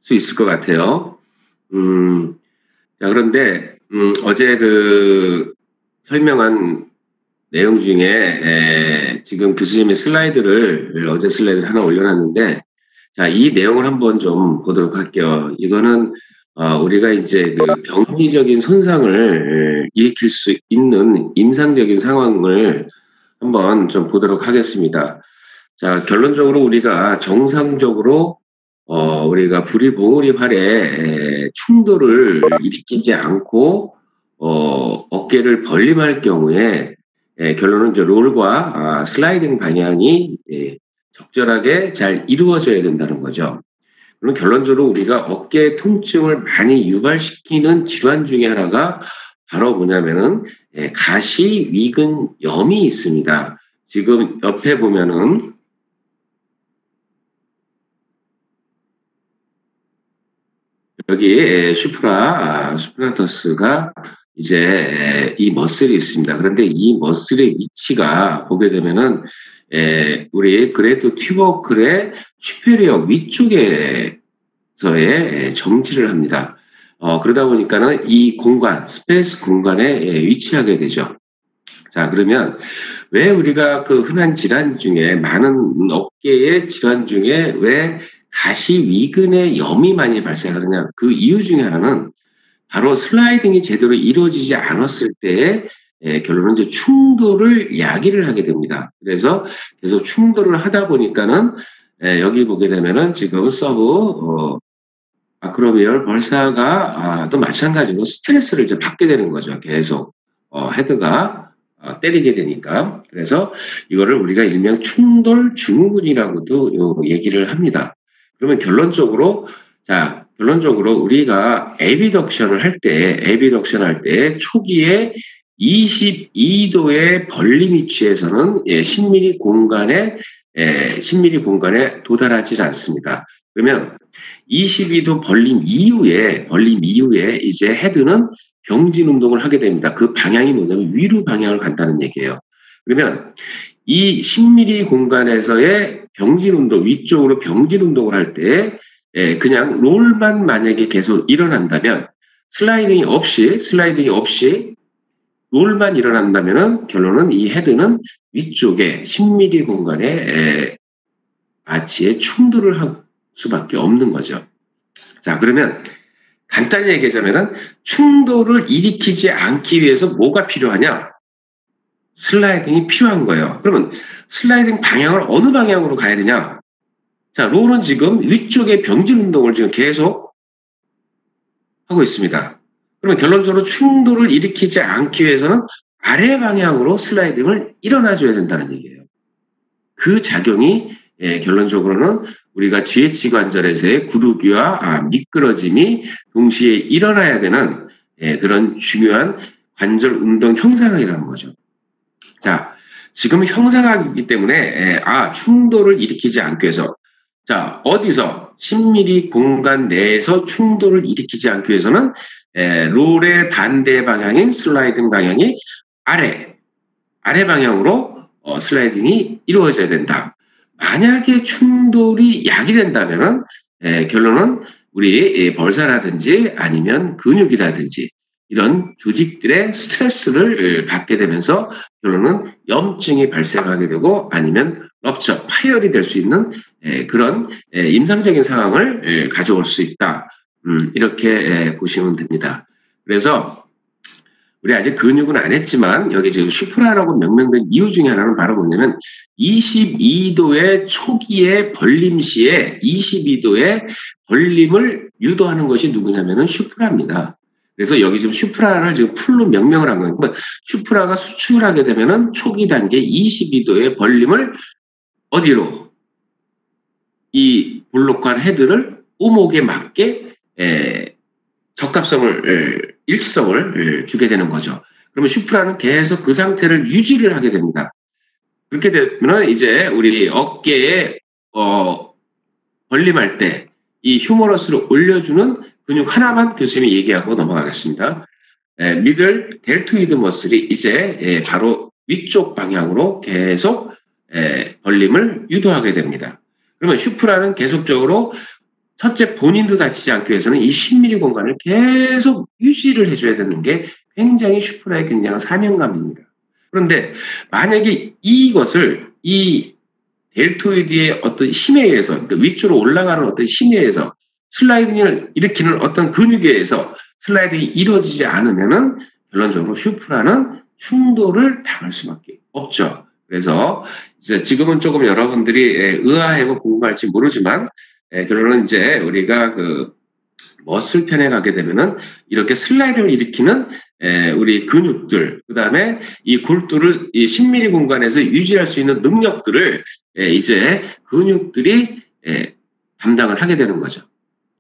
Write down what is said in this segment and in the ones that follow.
수 있을 것 같아요. 자, 그런데 어제 그 설명한 내용 중에 지금 교수님의 슬라이드를 어제 슬라이드를 하나 올려놨는데, 자, 이 내용을 한번 좀 보도록 할게요. 이거는 우리가 이제 그 병리적인 손상을 일으킬 수 있는 임상적인 상황을 한번 좀 보도록 하겠습니다. 자, 결론적으로 우리가 정상적으로 우리가 부리봉우리 활에 충돌을 일으키지 않고 어깨를 벌림할 경우에 결론은 이제 롤과 슬라이딩 방향이 적절하게 잘 이루어져야 된다는 거죠. 그럼 결론적으로 우리가 어깨 통증을 많이 유발시키는 질환 중에 하나가 바로 뭐냐면은 가시위근염이 있습니다. 지금 옆에 보면은 여기 슈프라터스가 이제 이 머슬이 있습니다. 그런데 이 머슬의 위치가 보게 되면은 우리 그레이트 튜버클의 슈페리어 위쪽에서의 정지를 합니다. 그러다 보니까는 이 공간, 스페이스 공간에 위치하게 되죠. 자, 그러면 왜 우리가 그 흔한 질환 중에 많은 어깨의 질환 중에 왜 가시위근의 염이 많이 발생하느냐, 그 이유 중에 하나는 바로 슬라이딩이 제대로 이루어지지 않았을 때의 결론은 이제 충돌을 야기를 하게 됩니다. 그래서 계속 충돌을 하다 보니까는 여기 보게 되면은 지금 서브 아크로미얼 벌사가 또 마찬가지로 스트레스를 이제 받게 되는 거죠. 계속 헤드가 때리게 되니까. 그래서 이거를 우리가 일명 충돌 증후군이라고도 얘기를 합니다. 그러면 결론적으로 우리가 애비덕션을 할 때 초기에 22도의 벌림 위치에서는 10mm 공간에 도달하지 않습니다. 그러면 22도 벌림 이후에 이제 헤드는 병진 운동을 하게 됩니다. 그 방향이 뭐냐면 위로 방향을 간다는 얘기예요. 그러면 이 10mm 공간에서의 병진 운동, 위쪽으로 병진 운동을 할 때 그냥 롤만 만약에 계속 일어난다면 슬라이딩이 없이 롤만 일어난다면은 결론은 이 헤드는 위쪽에 10mm 공간에 아치에 충돌을 할 수밖에 없는 거죠. 자, 그러면 간단히 얘기하자면은 충돌을 일으키지 않기 위해서 뭐가 필요하냐? 슬라이딩이 필요한 거예요. 그러면 슬라이딩 방향을 어느 방향으로 가야 되냐? 자, 롤은 지금 위쪽에 병진 운동을 지금 계속 하고 있습니다. 그러면 결론적으로 충돌을 일으키지 않기 위해서는 아래 방향으로 슬라이딩을 일어나줘야 된다는 얘기예요. 그 작용이 결론적으로는 우리가 GH 관절에서의 구르기와 미끄러짐이 동시에 일어나야 되는 그런 중요한 관절 운동 형상이라는 거죠. 자, 지금 형상학이기 때문에 충돌을 일으키지 않기 위해서 자, 어디서 10mm 공간 내에서 충돌을 일으키지 않기 위해서는 롤의 반대 방향인 슬라이딩 방향이 아래 방향으로 슬라이딩이 이루어져야 된다. 만약에 충돌이 야기된다면은 결론은 우리 벌사라든지 아니면 근육이라든지 이런 조직들의 스트레스를 받게 되면서 결론은 염증이 발생하게 되고 아니면 럽처, 파열이 될 수 있는 그런 임상적인 상황을 가져올 수 있다. 이렇게 보시면 됩니다. 그래서 우리 아직 근육은 안 했지만 여기 지금 슈프라라고 명명된 이유 중에 하나는 바로 뭐냐면 22도의 초기의 벌림 시에 22도의 벌림을 유도하는 것이 누구냐면은 슈프라입니다. 그래서 여기 지금 슈프라를 지금 풀로 명명을 한 거예요. 슈프라가 수축을 하게 되면은 초기 단계 22도의 벌림을 어디로? 이 볼록한 헤드를 오목에 맞게 적합성을, 일치성을 주게 되는 거죠. 그러면 슈프라는 계속 그 상태를 유지를 하게 됩니다. 그렇게 되면 이제 우리 어깨에 벌림할 때 이 휴머러스를 올려주는 근육 하나만 교수님이 얘기하고 넘어가겠습니다. 미들 델토이드 머슬이 이제 바로 위쪽 방향으로 계속 벌림을 유도하게 됩니다. 그러면 슈프라는 계속적으로 첫째 본인도 다치지 않기 위해서는 이 10mm 공간을 계속 유지를 해줘야 되는 게 굉장히 슈프라의 굉장한 사명감입니다. 그런데 만약에 이것을 이 델토이드의 어떤 힘에 의해서, 그러니까 위쪽으로 올라가는 어떤 힘에 의해서 슬라이딩을 일으키는 어떤 근육에 의해서 슬라이딩이 이루어지지 않으면은 결론적으로 슈프라는 충돌을 당할 수밖에 없죠. 그래서 이제 지금은 조금 여러분들이 의아해고 궁금할지 모르지만 결론은 이제 우리가 그 머슬 편에 가게 되면은 이렇게 슬라이딩을 일으키는 우리 근육들, 그 다음에 이 골두를 이 10mm 공간에서 유지할 수 있는 능력들을 이제 근육들이 담당을 하게 되는 거죠.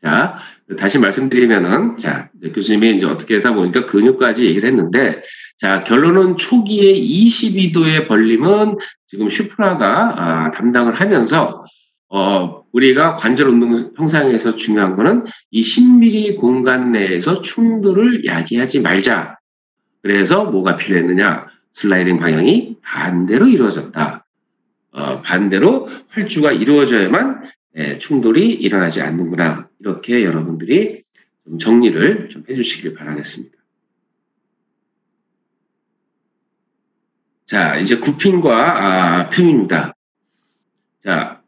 자, 다시 말씀드리면은, 자, 이제 교수님이 이제 어떻게 하다 보니까 근육까지 얘기를 했는데, 자, 결론은 초기에 22도의 벌림은 지금 슈프라가 담당을 하면서, 우리가 관절 운동 형상에서 중요한 거는 이 10mm 공간 내에서 충돌을 야기하지 말자. 그래서 뭐가 필요했느냐? 슬라이딩 방향이 반대로 이루어졌다. 반대로 활주가 이루어져야만 충돌이 일어나지 않는구나. 이렇게 여러분들이 좀 정리를 좀 해주시길 바라겠습니다. 자, 이제 굽힘과 펴입니다. 자,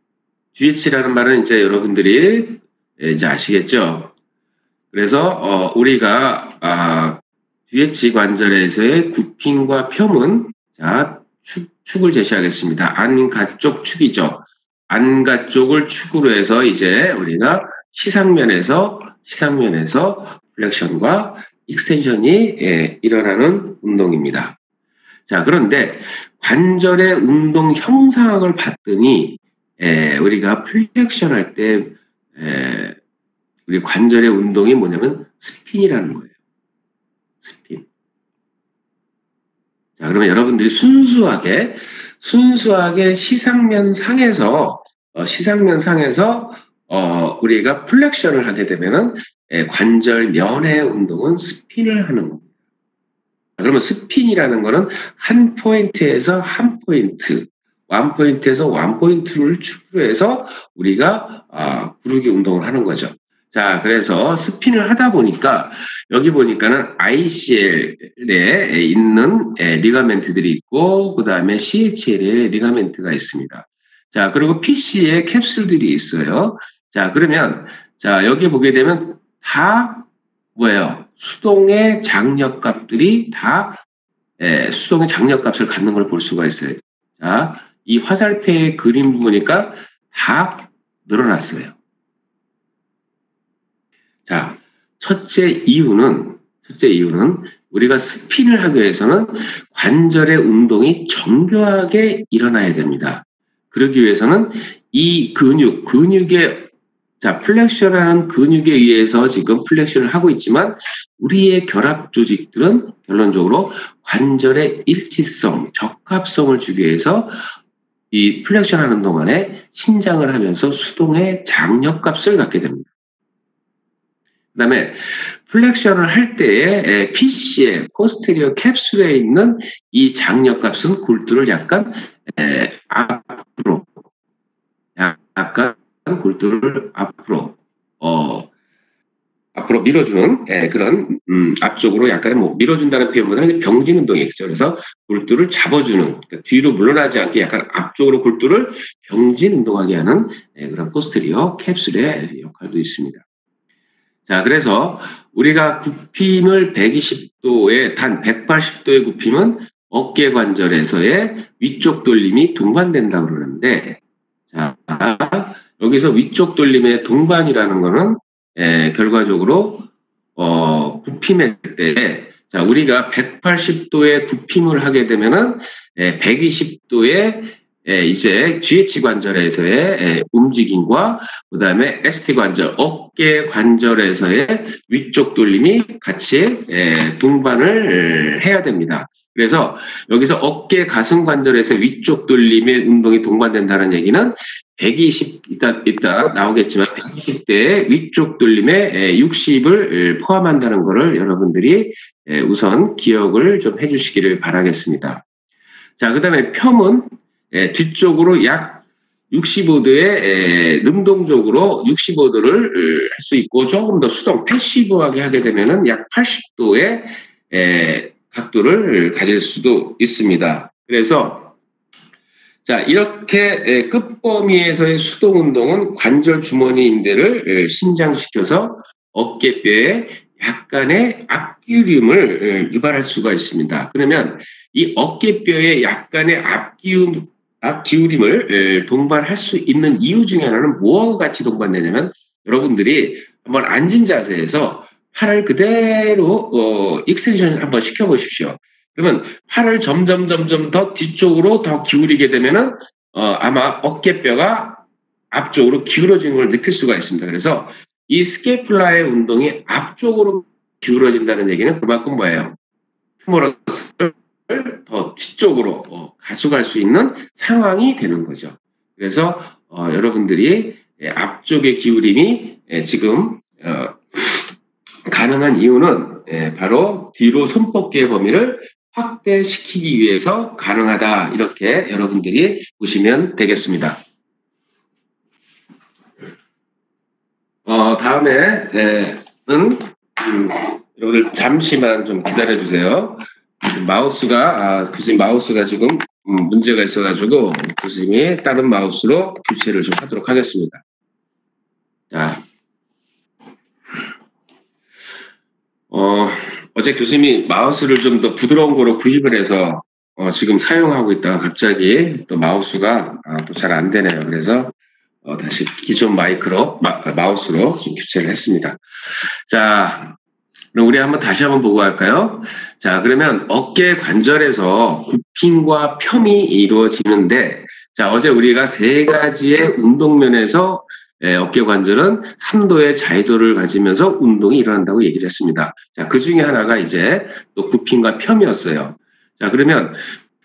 GH라는 말은 이제 여러분들이 이제 아시겠죠? 그래서 우리가 GH 관절에서의 굽힘과 펴은 자 축을 제시하겠습니다. 안가 쪽 축이죠. 안가 쪽을 축으로 해서 이제 우리가 시상면에서 플렉션과 익스텐션이 일어나는 운동입니다. 자, 그런데 관절의 운동 형상을 봤더니 우리가 플렉션 할 때 우리 관절의 운동이 뭐냐면 스핀이라는 거예요. 스핀. 자, 그러면 여러분들이 순수하게 시상면 상에서 우리가 플렉션을 하게 되면은 관절 면의 운동은 스핀을 하는 겁니다. 그러면 스핀이라는 거는 한 포인트에서 한 포인트, 원 포인트에서 원 포인트를 축으로 해서 우리가 구르기 운동을 하는 거죠. 자, 그래서 스핀을 하다 보니까 여기 보니까는 ICL에 있는 리가멘트들이 있고 그 다음에 CHL에 리가멘트가 있습니다. 자, 그리고 PC에 캡슐들이 있어요. 자, 그러면 자 여기 보게 되면 다 뭐예요? 수동의 장력값들이 다 수동의 장력값을 갖는 걸 볼 수가 있어요. 자, 이 화살표의 그림 보니까 다 늘어났어요. 자, 첫째 이유는 우리가 스핀을 하기 위해서는 관절의 운동이 정교하게 일어나야 됩니다. 그러기 위해서는 이 근육의 자, 플렉션하는 근육에 의해서 지금 플렉션을 하고 있지만 우리의 결합 조직들은 결론적으로 관절의 일치성, 적합성을 주기 위해서 이 플렉션 하는 동안에 신장을 하면서 수동의 장력값을 갖게 됩니다. 그 다음에 플렉션을 할 때에 PC에 포스테리어 캡슐에 있는 이 장력값은 골두를 약간 골두를 앞으로 밀어주는 그런 앞쪽으로 약간 뭐 밀어준다는 표현보다는 병진 운동이겠죠. 그래서 골두를 잡아주는 그러니까 뒤로 물러나지 않게 약간 앞쪽으로 골두를 병진 운동하게 하는 그런 포스테리어 캡슐의 역할도 있습니다. 자, 그래서 우리가 굽힘을 120도에 단 180도의 굽힘은 어깨 관절에서의 위쪽 돌림이 동반된다고 그러는데 자, 여기서 위쪽 돌림의 동반이라는 거는 결과적으로 굽힘했을 때 자, 우리가 180도의 굽힘을 하게 되면은 120도의 이제 GH 관절에서의 움직임과 그 다음에 ST 관절, 어깨 관절에서의 위쪽 돌림이 같이 동반을 해야 됩니다. 그래서 여기서 어깨 가슴 관절에서 위쪽 돌림의 운동이 동반된다는 얘기는 120, 이따 나오겠지만 120대의 위쪽 돌림에 60을 포함한다는 것을 여러분들이 우선 기억을 좀 해주시기를 바라겠습니다. 자, 그 다음에 펴은 뒤쪽으로 약 65도에 능동적으로 65도를 할 수 있고 조금 더 수동 패시브하게 하게 되면은 약 80도의 각도를 가질 수도 있습니다. 그래서 자 이렇게 끝범위에서의 수동 운동은 관절 주머니 인대를 신장시켜서 어깨뼈에 약간의 앞기울임을 유발할 수가 있습니다. 그러면 이 어깨뼈에 약간의 앞기울임을 동반할 수 있는 이유 중에 하나는 뭐와 같이 동반되냐면 여러분들이 한번 앉은 자세에서 팔을 그대로 익스텐션을 한번 시켜보십시오. 그러면 팔을 점점 더 뒤쪽으로 더 기울이게 되면은 아마 어깨뼈가 앞쪽으로 기울어지는 걸 느낄 수가 있습니다. 그래서 이 스캐플라의 운동이 앞쪽으로 기울어진다는 얘기는 그만큼 뭐예요? 휴머러스를 더 뒤쪽으로 가져갈 수 있는 상황이 되는 거죠. 그래서 여러분들이 앞쪽의 기울임이 지금 가능한 이유는 바로 뒤로 손뻗기의 범위를 확대시키기 위해서 가능하다. 이렇게 여러분들이 보시면 되겠습니다. 다음에는 여러분들 잠시만 좀 기다려 주세요. 마우스가 교수님 마우스가 지금 문제가 있어가지고 교수님이 다른 마우스로 교체를 좀 하도록 하겠습니다. 자, 어제 교수님이 마우스를 좀 더 부드러운 거로 구입을 해서 지금 사용하고 있다가 갑자기 또 마우스가 또 잘 안 되네요. 그래서 다시 기존 마우스로 좀 교체를 했습니다. 자, 그럼 우리 다시 한번 보고 할까요? 자, 그러면 어깨 관절에서 굽힘과 펴이 이루어지는데, 자, 어제 우리가 세 가지의 운동면에서 어깨 관절은 3도의 자유도를 가지면서 운동이 일어난다고 얘기를 했습니다. 자, 그 중에 하나가 이제 또 굽힘과 펴이었어요. 자, 그러면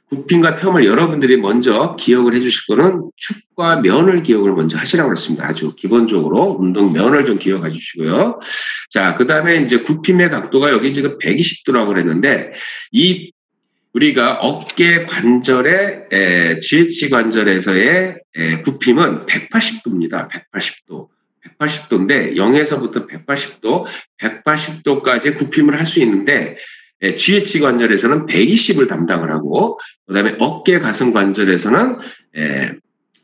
굽힘과 펴을 여러분들이 먼저 기억을 해주실 거는 축과 면을 기억을 먼저 하시라고 했습니다. 아주 기본적으로 운동면을 좀 기억해 주시고요. 자, 그 다음에 이제 굽힘의 각도가 여기 지금 120도라고 그랬는데, 우리가 어깨 관절의 GH 관절에서의 굽힘은 180도입니다. 180도. 180도인데 0에서부터 180도, 180도까지 굽힘을 할 수 있는데 GH 관절에서는 120을 담당을 하고 그다음에 어깨 가슴 관절에서는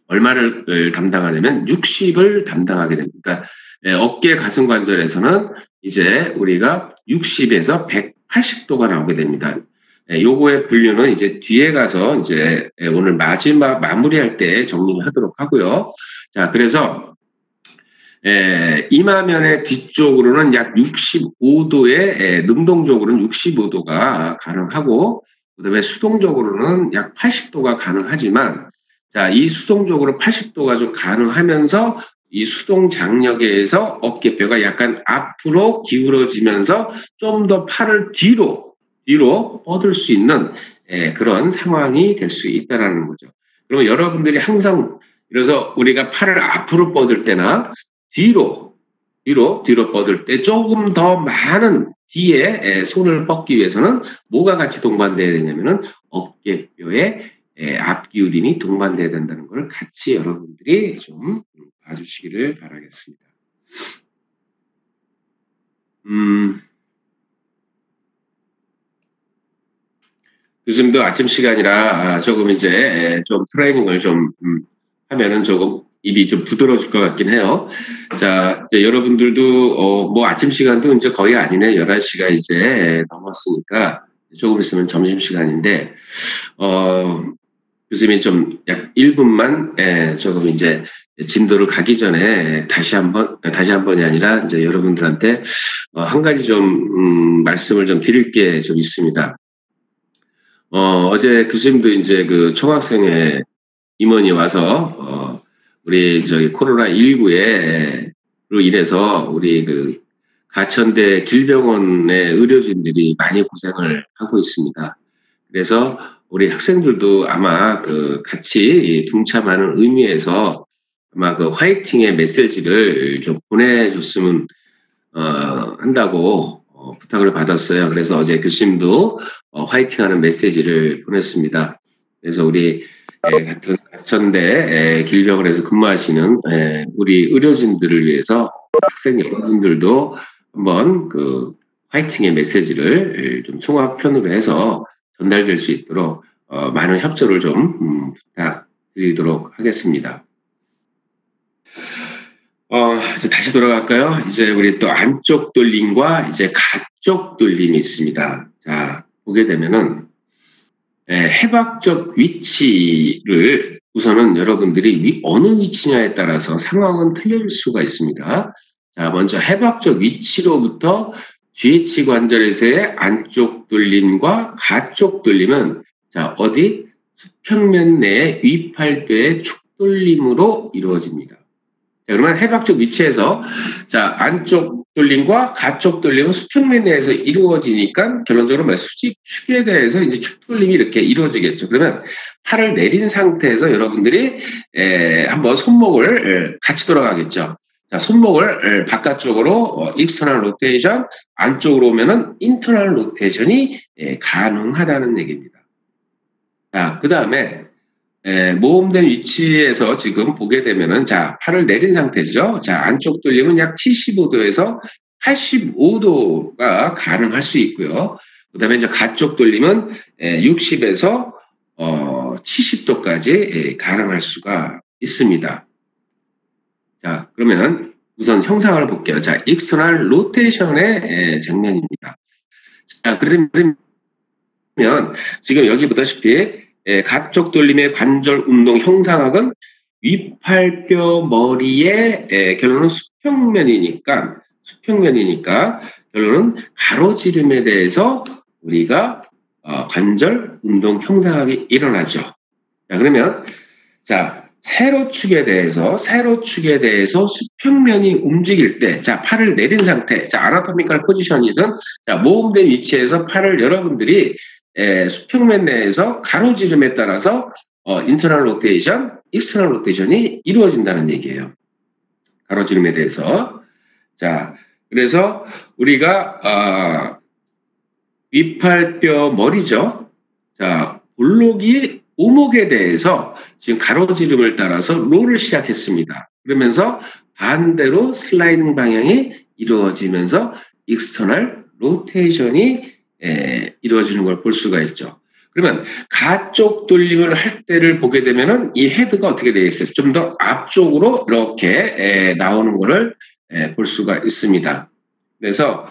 얼마를 담당하냐면 60을 담당하게 됩니다. 어깨 가슴 관절에서는 이제 우리가 60에서 180도가 나오게 됩니다. 요거의 분류는 이제 뒤에 가서 이제 오늘 마지막 마무리할 때 정리를 하도록 하고요. 자, 그래서 이마면의 뒤쪽으로는 약 65도의 능동적으로는 65도가 가능하고 그다음에 수동적으로는 약 80도가 가능하지만 자, 이 수동적으로 80도가 좀 가능하면서 이 수동 장력에 의해서 어깨뼈가 약간 앞으로 기울어지면서 좀 더 팔을 뒤로 뻗을 수 있는 그런 상황이 될 수 있다라는 거죠. 그러면 여러분들이 항상 그래서 우리가 팔을 앞으로 뻗을 때나 뒤로 뻗을 때 조금 더 많은 뒤에 손을 뻗기 위해서는 뭐가 같이 동반돼야 되냐면은 어깨뼈의 앞기울임이 동반돼야 된다는 걸 같이 여러분들이 좀 봐주시기를 바라겠습니다. 요즘도 아침 시간이라 조금 이제 좀 트레이닝을 좀 하면은 조금 입이 좀 부드러워질 것 같긴 해요. 자, 이제 여러분들도 뭐 아침 시간도 이제 거의 아니네. 11시가 이제 넘었으니까 조금 있으면 점심 시간인데 교수님이 좀 약 1분만 조금 이제 진도를 가기 전에 다시 한 번이 아니라 이제 여러분들한테 한 가지 좀 말씀을 좀 드릴 게 좀 있습니다. 어제 교수님도 이제 그 총학생회 임원이 와서 우리 저기 코로나19로 인해서 우리 그 가천대 길병원의 의료진들이 많이 고생을 하고 있습니다. 그래서 우리 학생들도 아마 그 같이 동참하는 의미에서 아마 그 화이팅의 메시지를 좀 보내줬으면 한다고 부탁을 받았어요. 그래서 어제 교수님도 화이팅하는 메시지를 보냈습니다. 그래서 우리 같은 가천대 길병원에서 근무하시는 우리 의료진들을 위해서 학생 여러분들도 한번 그 화이팅의 메시지를 좀 총학편으로 해서 전달될 수 있도록 많은 협조를 좀 부탁드리도록 하겠습니다. 이제 다시 돌아갈까요? 이제 우리 또 안쪽 돌림과 이제 가쪽 돌림이 있습니다. 자, 보게 되면은 해박적 위치를 우선은 여러분들이 어느 위치냐에 따라서 상황은 틀릴 수가 있습니다. 자, 먼저 해박적 위치로부터 GH 관절에서의 안쪽 돌림과 가쪽 돌림은 자, 어디? 수평면 내의 위팔뼈의 축돌림으로 이루어집니다. 자, 그러면 해박적 위치에서 자, 안쪽 돌림과 가쪽 돌림은 수평면 내에서 이루어지니까 결론적으로 수직축에 대해서 이제 축돌림이 이렇게 이루어지겠죠. 그러면 팔을 내린 상태에서 여러분들이 한번 손목을 같이 돌아가겠죠. 자, 손목을 바깥쪽으로 external rotation, 안쪽으로 오면은 internal rotation이 가능하다는 얘기입니다. 자, 그 다음에 모음된 위치에서 지금 보게 되면은 자, 팔을 내린 상태죠. 자, 안쪽 돌림은 약 75도에서 85도가 가능할 수 있고요. 그 다음에 이제 가쪽 돌림은 60에서 70도까지 가능할 수가 있습니다. 자, 그러면 우선 형상을 볼게요. 자, external rotation의 장면입니다. 자, 그러면 지금 여기 보다시피 가쪽 돌림의 관절 운동 형상학은 위팔뼈 머리의 결론은 수평면이니까 결론은 가로지름에 대해서 우리가 관절 운동 형상학이 일어나죠. 자, 그러면 자, 세로축에 대해서 수평면이 움직일 때, 자, 팔을 내린 상태, 자, 아나토미컬 포지션이든, 자, 모음된 위치에서 팔을 여러분들이 수평면 내에서 가로지름에 따라서 인터널 로테이션, 익스터널 로테이션이 이루어진다는 얘기예요. 가로지름에 대해서. 자, 그래서 우리가 위팔뼈 머리죠. 자, 볼록이 오목에 대해서 지금 가로지름을 따라서 롤을 시작했습니다. 그러면서 반대로 슬라이딩 방향이 이루어지면서 익스터널 로테이션이 이루어지는 걸 볼 수가 있죠. 그러면 가쪽 돌림을 할 때를 보게 되면은 이 헤드가 어떻게 되어 있어요? 좀 더 앞쪽으로 이렇게 나오는 것을 볼 수가 있습니다. 그래서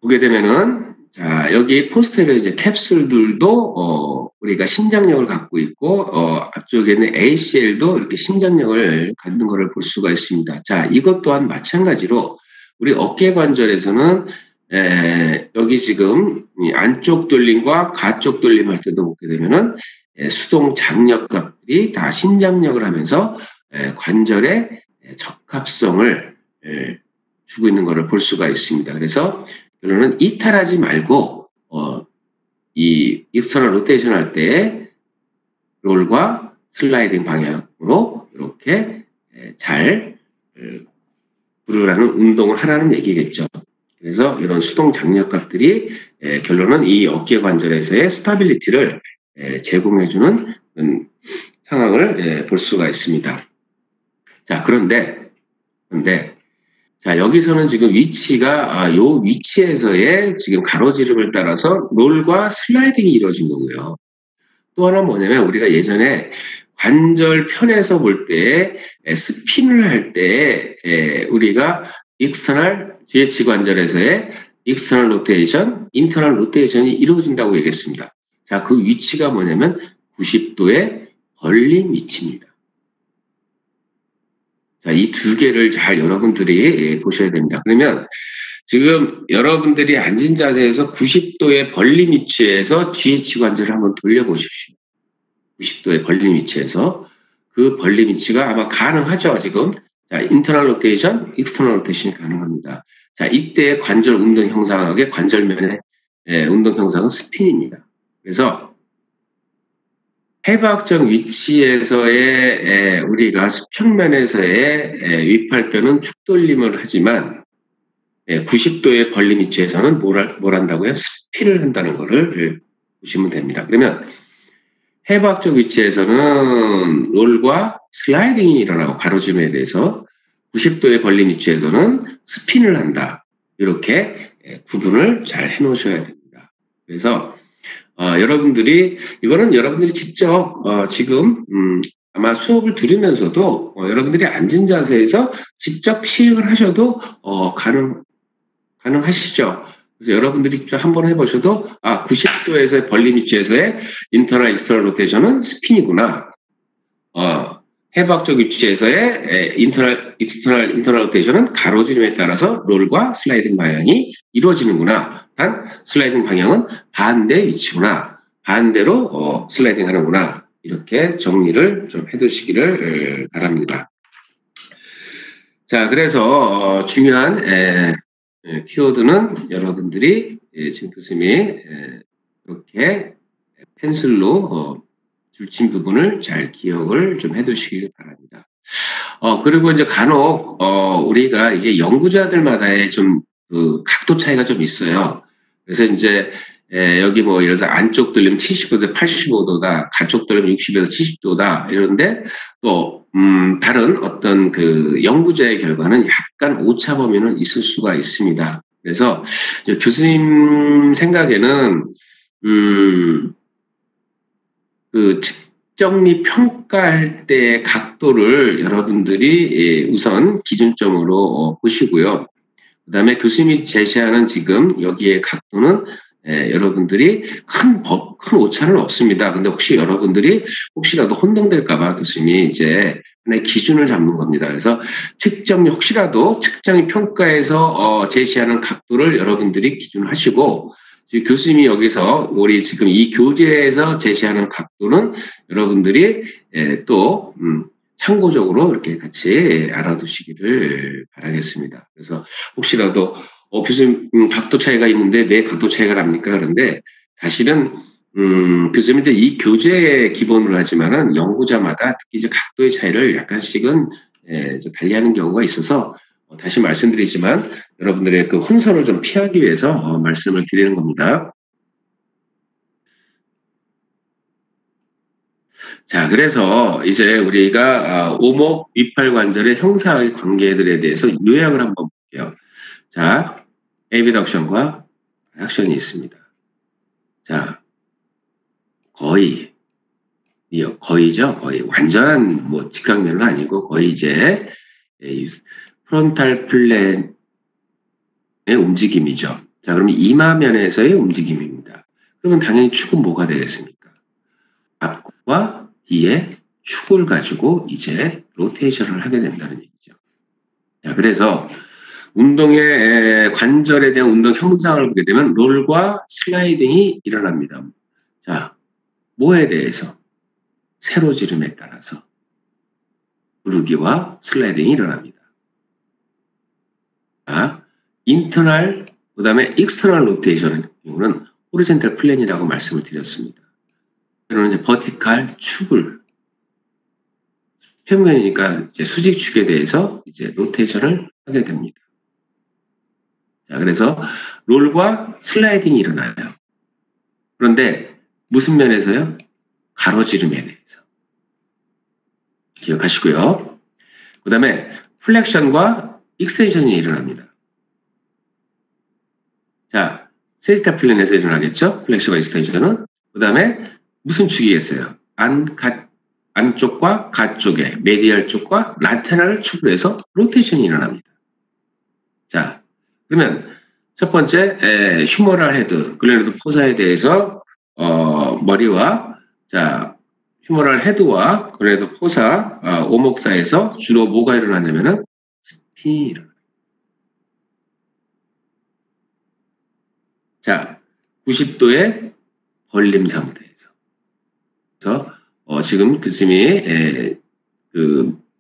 보게 되면은 자, 여기 포스테리어 이제 캡슐들도 우리가 신장력을 갖고 있고 앞쪽에는 ACL도 이렇게 신장력을 갖는 것을 볼 수가 있습니다. 자, 이것 또한 마찬가지로 우리 어깨 관절에서는 여기 지금 안쪽 돌림과 가쪽 돌림 할 때도 보게 되면은 수동 장력값들이 다 신장력을 하면서 관절의 적합성을 주고 있는 것을 볼 수가 있습니다. 그래서 결론은 이탈하지 말고 이 익스터널 로테이션 할 때 롤과 슬라이딩 방향으로 이렇게 잘 부르라는 운동을 하라는 얘기겠죠. 그래서 이런 수동 장력값들이 결론은 이 어깨 관절에서의 스타빌리티를 제공해주는 상황을 볼 수가 있습니다. 자, 그런데 자, 여기서는 지금 위치가 요 위치에서의 지금 가로지름을 따라서 롤과 슬라이딩이 이루어진 거고요. 또 하나 뭐냐면 우리가 예전에 관절 편에서 볼 때 스핀을 할 때 우리가 익스터널 GH 관절에서의 익스터널 로테이션, 인터널 로테이션이 이루어진다고 얘기했습니다. 자, 그 위치가 뭐냐면 90도의 벌림 위치입니다. 자, 이 두 개를 잘 여러분들이 보셔야 됩니다. 그러면 지금 여러분들이 앉은 자세에서 90도의 벌림 위치에서 GH 관절을 한번 돌려보십시오. 90도의 벌림 위치에서 그 벌림 위치가 아마 가능하죠, 지금. 자, 인터널 로테이션, 익스터널 로테이션이 가능합니다. 자, 이때 관절 운동 형상학의 관절면의 운동 형상은 스핀입니다. 그래서 해박적 위치에서의 우리가 수평면에서의 위팔뼈는 축돌림을 하지만 90도의 벌림 위치에서는 뭘 한다고요? 스핀을 한다는 것을 보시면 됩니다. 그러면 해부학적 위치에서는 롤과 슬라이딩이 일어나고 가로지름에 대해서 90도의 벌림 위치에서는 스핀을 한다. 이렇게 구분을 잘 해놓으셔야 됩니다. 그래서 여러분들이 이거는 여러분들이 직접 지금 아마 수업을 들으면서도 여러분들이 앉은 자세에서 직접 시행을 하셔도 가능하시죠. 그래서 여러분들이 직접 한번 해보셔도 90도에서의 벌림 위치에서의 인터널 익스터널 로테이션은 스핀이구나. 해부학적 위치에서의 인터널 로테이션은 가로지름에 따라서 롤과 슬라이딩 방향이 이루어지는구나. 단 슬라이딩 방향은 반대 위치구나. 반대로 슬라이딩 하는구나. 이렇게 정리를 좀 해두시기를 바랍니다. 자, 그래서 중요한 키워드는 여러분들이 지금 교수님이 이렇게 펜슬로 줄친 부분을 잘 기억을 좀 해두시길 바랍니다. 그리고 이제 간혹 우리가 이제 연구자들마다의 좀 그 각도 차이가 좀 있어요. 그래서 이제 여기 뭐 예를 들어서 안쪽 들리면 75도, 85도다, 가쪽 들리면 60에서 70도다 이런데 또 다른 어떤 그 연구자의 결과는 약간 오차 범위는 있을 수가 있습니다. 그래서 교수님 생각에는 그 측정 및 평가할 때 각도를 여러분들이 우선 기준점으로 보시고요. 그 다음에 교수님이 제시하는 지금 여기에 각도는 여러분들이 큰 오차는 없습니다. 근데 혹시 여러분들이 혹시라도 혼동될까봐 교수님이 이제 하나의 기준을 잡는 겁니다. 그래서 혹시라도 측정이 평가에서 제시하는 각도를 여러분들이 기준하시고 교수님이 여기서 우리 지금 이 교재에서 제시하는 각도는 여러분들이 또 참고적으로 이렇게 같이 알아두시기를 바라겠습니다. 그래서 혹시라도 교수님 각도 차이가 있는데 왜 각도 차이가 납니까? 그런데 사실은 교수님이 이제 이 교재에 기본으로 하지만은 연구자마다 특히 이제 각도의 차이를 약간씩은 이제 달리하는 경우가 있어서 다시 말씀드리지만 여러분들의 그 혼선을 좀 피하기 위해서 말씀을 드리는 겁니다. 자, 그래서 이제 우리가 오목 위팔 관절의 형상의 관계들에 대해서 요약을 한번 볼게요. 자, 에비덕션과 액션이 있습니다. 자, 거의죠. 거의 완전한 뭐 직각면은 아니고 거의 이제 프론탈 플랜의 움직임이죠. 자, 그러면 이마면에서의 움직임입니다. 그러면 당연히 축은 뭐가 되겠습니까? 앞과 뒤에 축을 가지고 이제 로테이션을 하게 된다는 얘기죠. 자, 그래서 운동의 관절에 대한 운동 형상을 보게 되면 롤과 슬라이딩이 일어납니다. 자, 뭐에 대해서? 세로지름에 따라서 부르기와 슬라이딩이 일어납니다. 자, 인터널, 그 다음에 익스터널 로테이션의 경우는 호리젠탈 플랜이라고 말씀을 드렸습니다. 그러면 이제 버티칼 축을 평면이니까 이제 수직축에 대해서 이제 로테이션을 하게 됩니다. 자, 그래서 롤과 슬라이딩이 일어나요. 그런데 무슨 면에서요? 가로지름에 대해서. 기억하시고요. 그 다음에 플렉션과 익스텐션이 일어납니다. 자, 세지타 플랜에서 일어나겠죠? 플렉션과 익스텐션은. 그 다음에 무슨 축이겠어요? 안쪽과 가쪽에 메디얼 쪽과 라테럴 축으로 해서 로테이션이 일어납니다. 자, 그러면 첫 번째 휴머럴 헤드, 글래너드 포사에 대해서 머리와 자 휴머럴 헤드와 글래너드 포사 오목 사이에서 주로 뭐가 일어나냐면은 스핀이 일어나요. 자, 90도의 벌림 상태에서. 그래서 지금 교수님이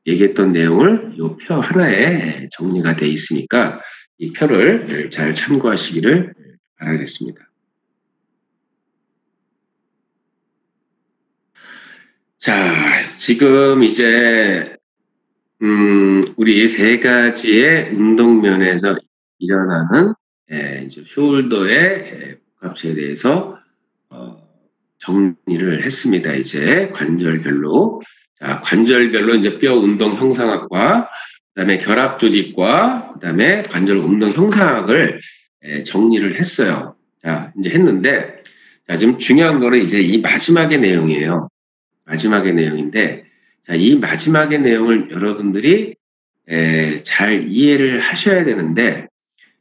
얘기했던 내용을 이 표 하나에 정리가 되어 있으니까 이 표를 잘 참고하시기를 바라겠습니다. 자, 지금 이제 우리 세 가지의 운동면에서 일어나는 이제 숄더의 복합체에 대해서 정리를 했습니다. 이제 관절별로. 자, 관절별로 이제 뼈 운동 형상학과, 그다음에 결합 조직과, 그다음에 관절 운동 형상학을 정리를 했어요. 자, 이제 했는데, 자, 지금 중요한 거는 이제 이 마지막의 내용이에요. 마지막의 내용인데, 자, 이 마지막의 내용을 여러분들이 잘 이해를 하셔야 되는데,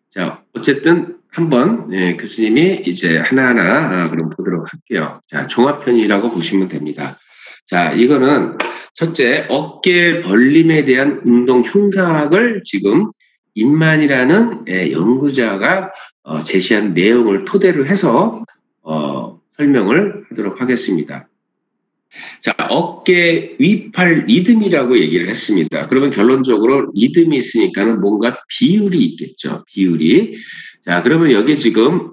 자, 어쨌든 한번 교수님이 이제 하나하나 그럼 보도록 할게요. 자, 종합편이라고 보시면 됩니다. 자, 이거는 첫째, 어깨 벌림에 대한 운동 형상학을 지금 인만이라는 연구자가 제시한 내용을 토대로 해서 설명을 하도록 하겠습니다. 자, 어깨 위팔 리듬이라고 얘기를 했습니다. 그러면 결론적으로 리듬이 있으니까는 뭔가 비율이 있겠죠. 비율이. 자, 그러면 여기 지금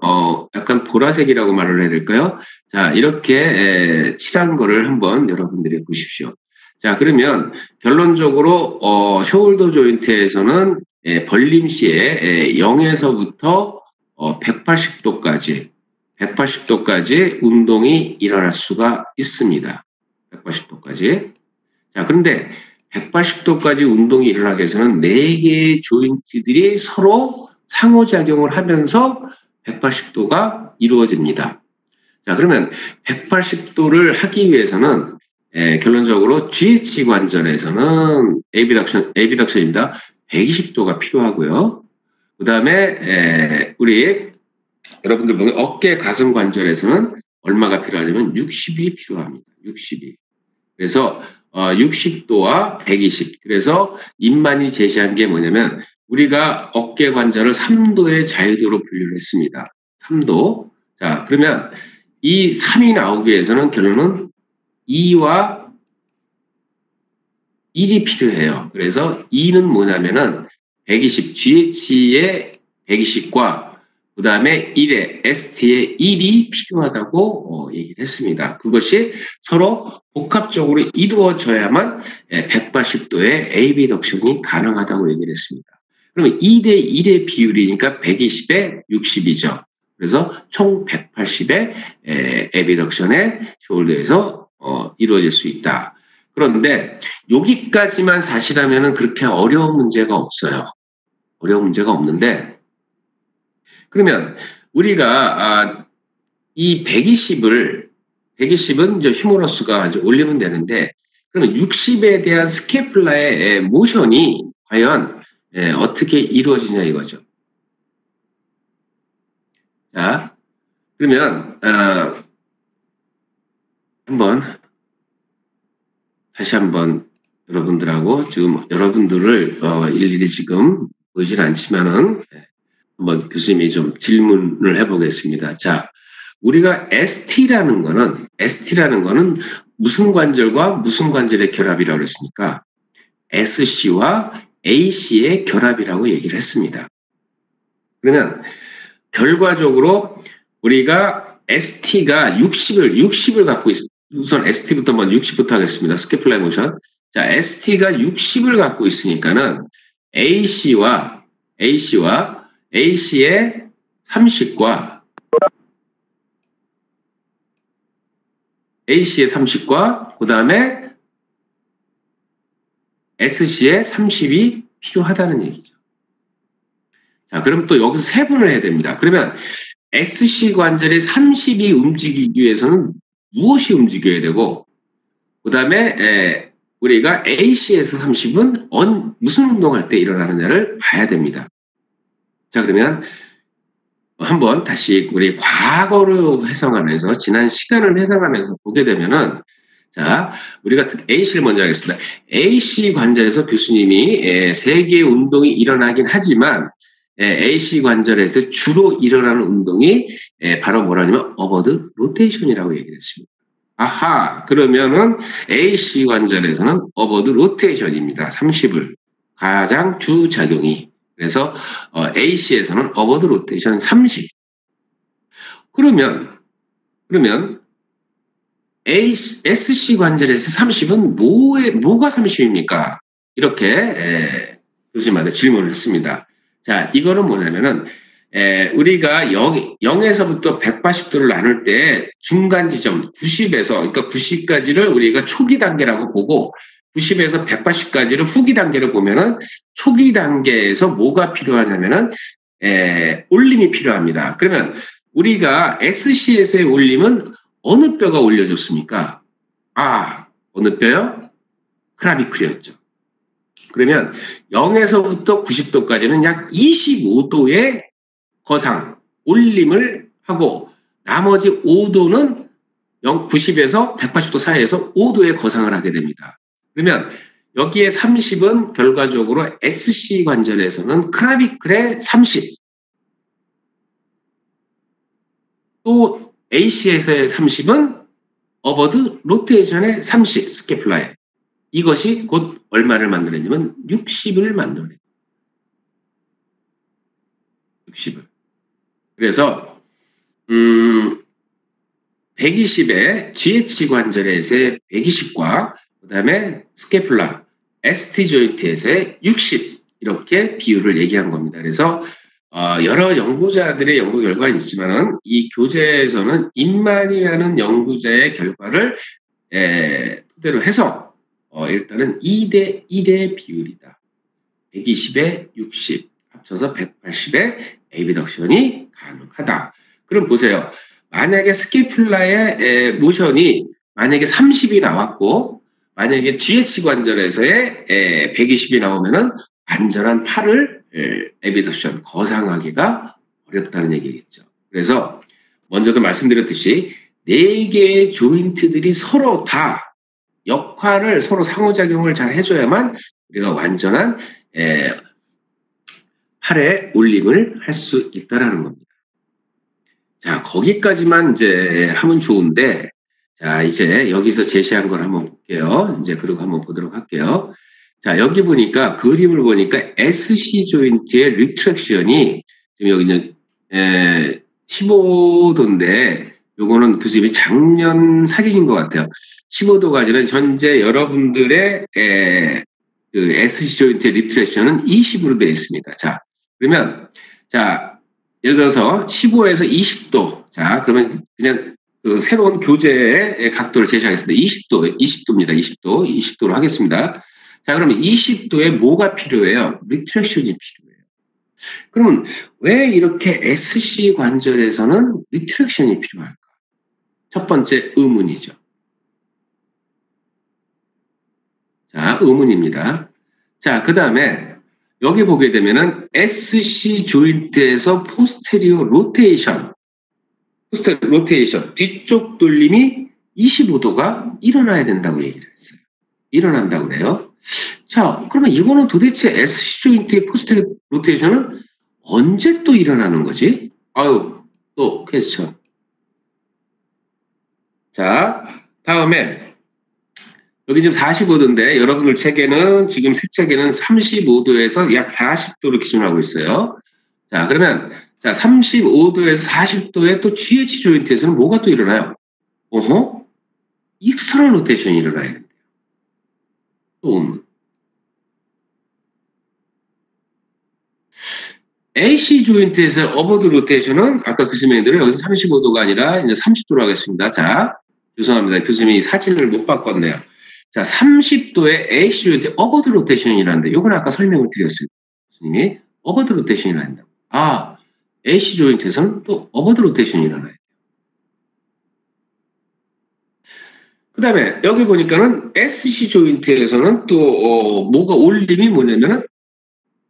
약간 보라색이라고 말을 해야 될까요? 자, 이렇게 칠한 거를 한번 여러분들이 보십시오. 자, 그러면 결론적으로 숄더 조인트에서는 벌림 시에 0에서부터 180도까지 운동이 일어날 수가 있습니다. 180도까지. 자, 그런데 180도까지 운동이 일어나기 위해서는 4개의 조인트들이 서로 상호작용을 하면서 180도가 이루어집니다. 자, 그러면 180도를 하기 위해서는 결론적으로 GH 관절에서는 에비덕션입니다. 120도가 필요하고요. 그 다음에 우리 여러분들 보면 어깨 가슴 관절에서는 얼마가 필요하냐면 60이 필요합니다. 60이. 그래서 60도와 120. 그래서 인만이 제시한 게 뭐냐면 우리가 어깨 관절을 3도의 자유도로 분류를 했습니다. 3도. 자, 그러면 이 3이 나오기 위해서는 결론은 2와 1이 필요해요. 그래서 2는 뭐냐면은 120, GH의 120과 그 다음에 1의 ST의 1이 필요하다고 얘기를 했습니다. 그것이 서로 복합적으로 이루어져야만 180도의 AB덕션이 가능하다고 얘기를 했습니다. 그러면 2대 1의 비율이니까 120에 60이죠. 그래서 총 180의 AB덕션의 숄더에서 이루어질 수 있다. 그런데 여기까지만 사실하면은 그렇게 어려운 문제가 없어요. 어려운 문제가 없는데 그러면 우리가 이 120은 이제 휴머러스가 이제 올리면 되는데 그러면 60에 대한 스캐플라의 모션이 과연 어떻게 이루어지냐 이거죠. 자, 그러면 다시 한번 여러분들하고 지금 여러분들을 일일이 지금 보이진 않지만은 한번 교수님이 좀 질문을 해보겠습니다. 자, 우리가 ST라는 거는 무슨 관절과 무슨 관절의 결합이라고 그랬습니까? SC와 AC의 결합이라고 얘기를 했습니다. 그러면 결과적으로 우리가 ST가 60을 갖고 있습니다. 우선 ST부터 먼저 60부터 하겠습니다. 스캐플라이 모션. 자, ST가 60을 갖고 있으니까는 AC의 30과 그 다음에 SC의 30이 필요하다는 얘기죠. 자, 그럼 또 여기서 세분을 해야 됩니다. 그러면 SC 관절의 30이 움직이기 위해서는 무엇이 움직여야 되고, 그 다음에 우리가 AC에서 30은 무슨 운동할 때 일어나느냐를 봐야 됩니다. 자, 그러면 한번 다시 우리 과거로 해석하면서 지난 시간을 해석하면서 보게 되면은 자, 우리가 AC를 먼저 하겠습니다. AC 관절에서 교수님이 3개의 운동이 일어나긴 하지만 AC 관절에서 주로 일어나는 운동이 바로 뭐라냐면 어버드 로테이션이라고 얘기를 했습니다. 아하, 그러면은 AC 관절에서는 어버드 로테이션입니다. 30을 가장 주작용이. 그래서 AC에서는 어버드 로테이션 30. 그러면 SC 관절에서 30은 뭐가 30입니까? 이렇게 교수님한테 질문을 했습니다. 자, 이거는 뭐냐면은 우리가 0에서부터 180도를 나눌 때 중간 지점 90에서 그러니까 90까지를 우리가 초기 단계라고 보고 90에서 180까지를 후기 단계를 보면은 초기 단계에서 뭐가 필요하냐면은 올림이 필요합니다. 그러면 우리가 SC에서의 올림은 어느 뼈가 올려줬습니까? 어느 뼈요? 클라비클이었죠. 그러면 0에서부터 90도까지는 약 25도의 거상, 올림을 하고 나머지 5도는 90에서 180도 사이에서 5도의 거상을 하게 됩니다. 그러면 여기에 30은 결과적으로 SC 관절에서는 클라비클의 30, 또 AC에서의 30은 어버드 로테이션의 30, 스케플라에. 이것이 곧 얼마를 만들어내냐면 60을 만들어내요. 60을. 그래서 120의 GH 관절에서의 120과 그 다음에 스케플라, ST 조인트에서의 60 이렇게 비율을 얘기한 겁니다. 그래서 여러 연구자들의 연구 결과가 있지만은 이 교재에서는 인만이라는 연구자의 결과를 토대로 해서 일단은 2대 1의 비율이다. 120에 60 합쳐서 180의 에비덕션이 가능하다. 그럼 보세요. 만약에 스케플라의 모션이 만약에 30이 나왔고 만약에 GH 관절에서의 120이 나오면은 완전한 팔을 에비덕션 거상하기가 어렵다는 얘기겠죠. 그래서 먼저도 말씀드렸듯이 4개의 조인트들이 서로 다 역할을 서로 상호작용을 잘 해줘야만 우리가 완전한 팔의 올림을 할 수 있다라는 겁니다. 자, 거기까지만 이제 하면 좋은데, 자, 이제 여기서 제시한 걸 한번 볼게요. 이제 그리고 한번 보도록 할게요. 자, 여기 보니까, 그림을 보니까 SC 조인트의 리트랙션이 지금 여기는 15도인데, 요거는 교수님이 작년 사진인 것 같아요. 15도가 아니라 현재 여러분들의 그 SC 조인트의 리트랙션은 20으로 되어 있습니다. 자, 그러면, 자, 예를 들어서 15에서 20도. 자, 그러면 그냥 그 새로운 교재의 각도를 제시하겠습니다. 20도입니다. 20도로 하겠습니다. 자, 그러면 20도에 뭐가 필요해요? 리트랙션이 필요해요. 그러면 왜 이렇게 SC 관절에서는 리트랙션이 필요할까? 첫 번째 의문이죠. 자, 의문입니다. 자, 그 다음에 여기 보게 되면은 SC 조인트에서 포스테리어 로테이션, 뒤쪽 돌림이 25도가 일어나야 된다고 얘기를 했어요. 일어난다고 그래요. 자, 그러면 이거는 도대체 SC 조인트의 포스테리어 로테이션은 언제 또 일어나는 거지? 또 퀘스천. 자, 다음에 여기 지금 45도인데 여러분들 책에는 지금 새 책에는 35도에서 약 40도를 기준하고 있어요. 자, 그러면 자 35도에서 40도에 또 GH 조인트에서는 뭐가 또 일어나요? 익스터널 로테이션이 일어나야 된대요. 또 AC 조인트에서 어버드 로테이션은 아까 교수님이 대로 여기서 35도가 아니라 이제 30도로 하겠습니다. 자, 죄송합니다. 교수님이 사진을 못 바꿨네요. 자, 30도의 AC 조인트 어버드 로테이션이라는데 이건 아까 설명을 드렸어요. 교수님이 어버드 로테이션이 한다고. AC 조인트에서는 또 어버드 로테이션이 일어나요. 그 다음에 여기 보니까는 SC 조인트에서는 또 뭐가 올림이 뭐냐면은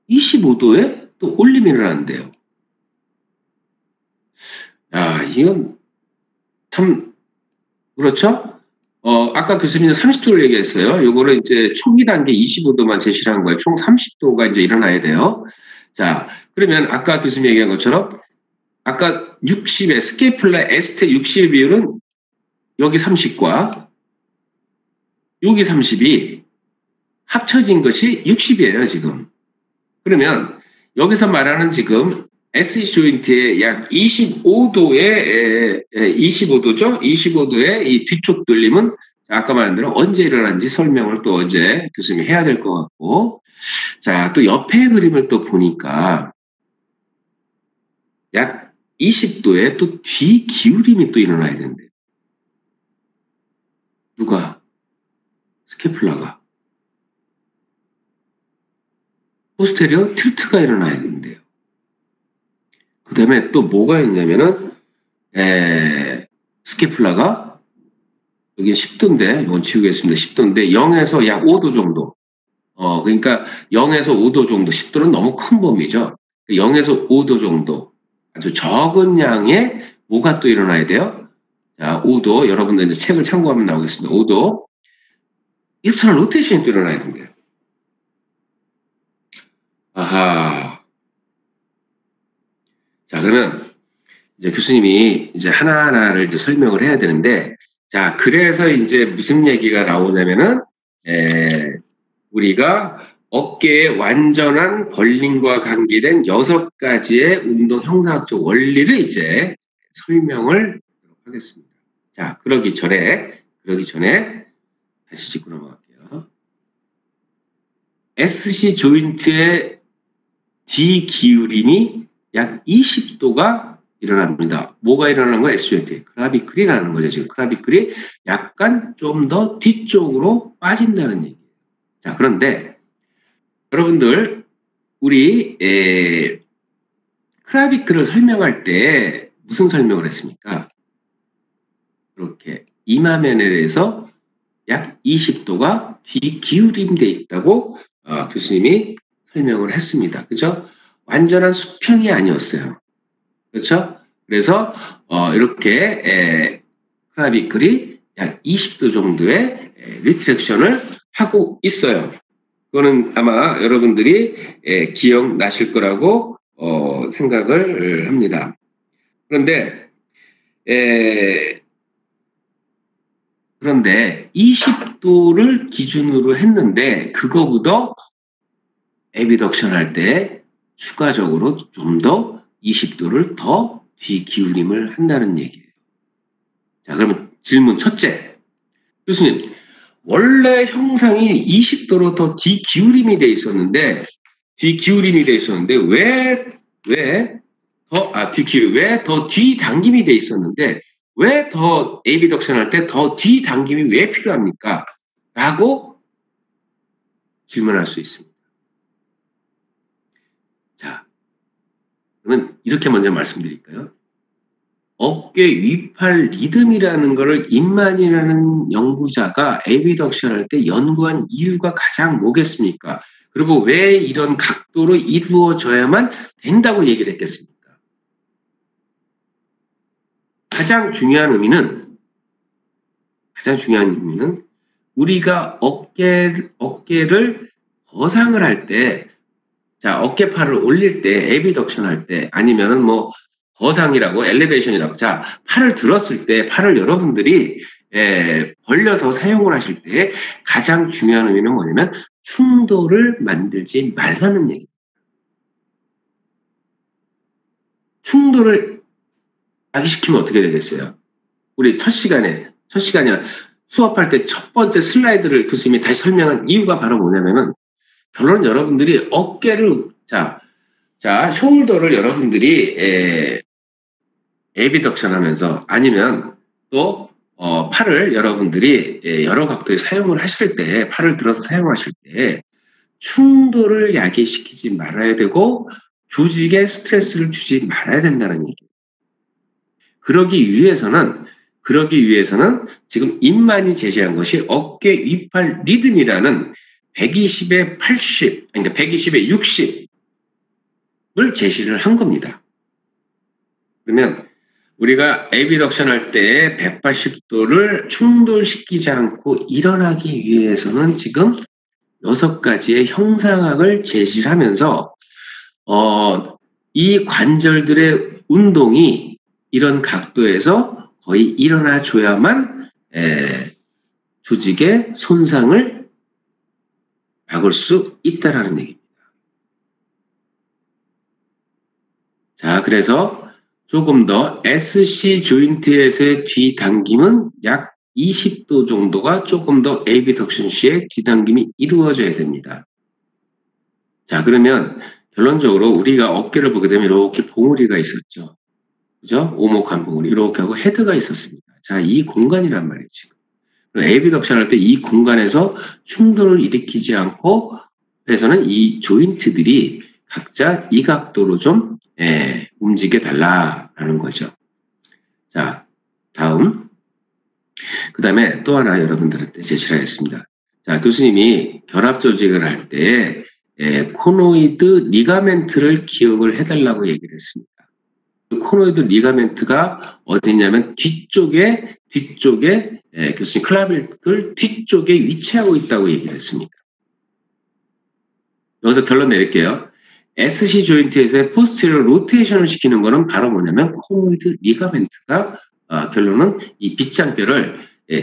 25도에 또 올림이 일어나는데요. 야, 이건 참 그렇죠? 아까 교수님은 30도를 얘기했어요. 요거를 이제 초기 단계 25도만 제시를 한 거예요. 총 30도가 이제 일어나야 돼요. 자, 그러면 아까 교수님이 얘기한 것처럼 아까 60의 스케플라 에스테 60의 비율은 여기 30과 여기 30이 합쳐진 것이 60이에요, 지금. 그러면 여기서 말하는 지금 SC 조인트의 약 25도의 25도죠? 25도의 이 뒤쪽 돌림은 아까 말한 대로 언제 일어나는지 설명을 또 어제 교수님이 해야 될 것 같고, 자, 또 옆에 그림을 또 보니까 약 20도의 또 뒤기울임이 또 일어나야 된대요. 누가? 스캐플라가. 포스테리어 틸트가 일어나야 된대요. 그 다음에 또 뭐가 있냐면은 스캐플라가 여기 10도인데 이건 지우겠습니다. 10도인데 0에서 약 5도 정도. 그러니까 0에서 5도 정도. 10도는 너무 큰 범위죠. 0에서 5도 정도. 아주 적은 양의 뭐가 또 일어나야 돼요? 자, 5도. 여러분들 이제 책을 참고하면 나오겠습니다. 5도. 익스터널 로테이션이 또 일어나야 된대요. 아하. 자, 그러면 이제 교수님이 이제 하나하나를 이제 설명을 해야 되는데, 자, 그래서 이제 무슨 얘기가 나오냐면은, 우리가 어깨의 완전한 벌림과 관계된 6가지의 운동 형사학적 원리를 이제 설명을 하겠습니다. 자, 그러기 전에 다시 짚고 넘어갈게요. SC 조인트의 뒤기울임이 약 20도가 일어납니다. 뭐가 일어나는 거예요? S 조인트. 클라비클이라는 거죠. 지금 클라비클이 약간 좀 더 뒤쪽으로 빠진다는 얘기예요. 자, 그런데 여러분들 우리 클라비클을 설명할 때 무슨 설명을 했습니까? 이렇게 이마면에 대해서 약 20도가 뒤기울임돼 있다고 교수님이 설명을 했습니다. 그죠? 완전한 수평이 아니었어요. 그렇죠? 그래서 이렇게 클라비클이 약 20도 정도의 리트렉션을 하고 있어요. 그거는 아마 여러분들이 기억나실 거라고 생각을 합니다. 그런데 20도를 기준으로 했는데 그거보다 에비덕션 할 때 추가적으로 좀 더 20도를 더 뒤기울임을 한다는 얘기예요. 자, 그러면 질문 첫째. 교수님, 원래 형상이 20도로 더 뒤기울임이 돼 있었는데 왜 더 뒤당김이 돼 있었는데 왜 더 에비덕션 할 때 더 뒤당김이 왜 필요합니까? 라고 질문할 수 있습니다. 자, 그러면 이렇게 먼저 말씀드릴까요? 어깨 위팔 리듬이라는 것을 인만이라는 연구자가 에비덕션 할 때 연구한 이유가 가장 뭐겠습니까? 그리고 왜 이런 각도로 이루어져야만 된다고 얘기를 했겠습니까? 가장 중요한 의미는 우리가 어깨를 거상을 할 때, 자, 어깨팔을 올릴 때, 에비덕션 할 때, 아니면은 뭐 거상이라고, 엘리베이션이라고, 자, 팔을 들었을 때, 팔을 여러분들이 벌려서 사용을 하실 때 가장 중요한 의미는 뭐냐면 충돌을 만들지 말라는 얘기입니다. 충돌을 야기시키면 어떻게 되겠어요? 우리 첫 시간에 수업할 때 첫 번째 슬라이드를 교수님이 다시 설명한 이유가 바로 뭐냐면은 결론은 여러분들이 어깨를 숄더를 여러분들이 에비덕션 하면서 아니면 또 팔을 여러분들이 여러 각도에 사용을 하실 때 팔을 들어서 사용하실 때 충돌을 야기시키지 말아야 되고 조직에 스트레스를 주지 말아야 된다는 얘기예요. 그러기 위해서는 지금 인만이 제시한 것이 어깨 위팔 리듬이라는 120에 80, 그러니까 120에 60을 제시를 한 겁니다. 그러면 우리가 에비덕션 할 때 180도를 충돌시키지 않고 일어나기 위해서는 지금 6가지의 형상학을 제시를 하면서 이 관절들의 운동이 이런 각도에서 거의 일어나줘야만 조직의 손상을 막을 수 있다라는 얘기입니다. 자, 그래서 조금 더 SC 조인트에서의 뒤당김은 약 20도 정도가 조금 더 에비덕션 시의 뒤당김이 이루어져야 됩니다. 자, 그러면 결론적으로 우리가 어깨를 보게 되면 이렇게 봉우리가 있었죠. 그죠? 오목한 봉우리 이렇게 하고 헤드가 있었습니다. 자, 이 공간이란 말이에요, 지금. 에비덕션 할 때 이 공간에서 충돌을 일으키지 않고 해서는 이 조인트들이 각자 이 각도로 좀 움직여 달라라는 거죠. 자, 다음. 그 다음에 또 하나 여러분들한테 제시를 하겠습니다. 자, 교수님이 결합 조직을 할 때 코노이드 리가멘트를 기억을 해달라고 얘기를 했습니다. 그 코노이드 리가멘트가 어디 있냐면 뒤쪽에 교수님 클라비클 뒤쪽에 위치하고 있다고 얘기를 했습니다. 여기서 결론 내릴게요. SC 조인트에서의 포스테리어 로테이션을 시키는 거는 바로 뭐냐면 코노이드 리가멘트가 결론은 이 빗장뼈를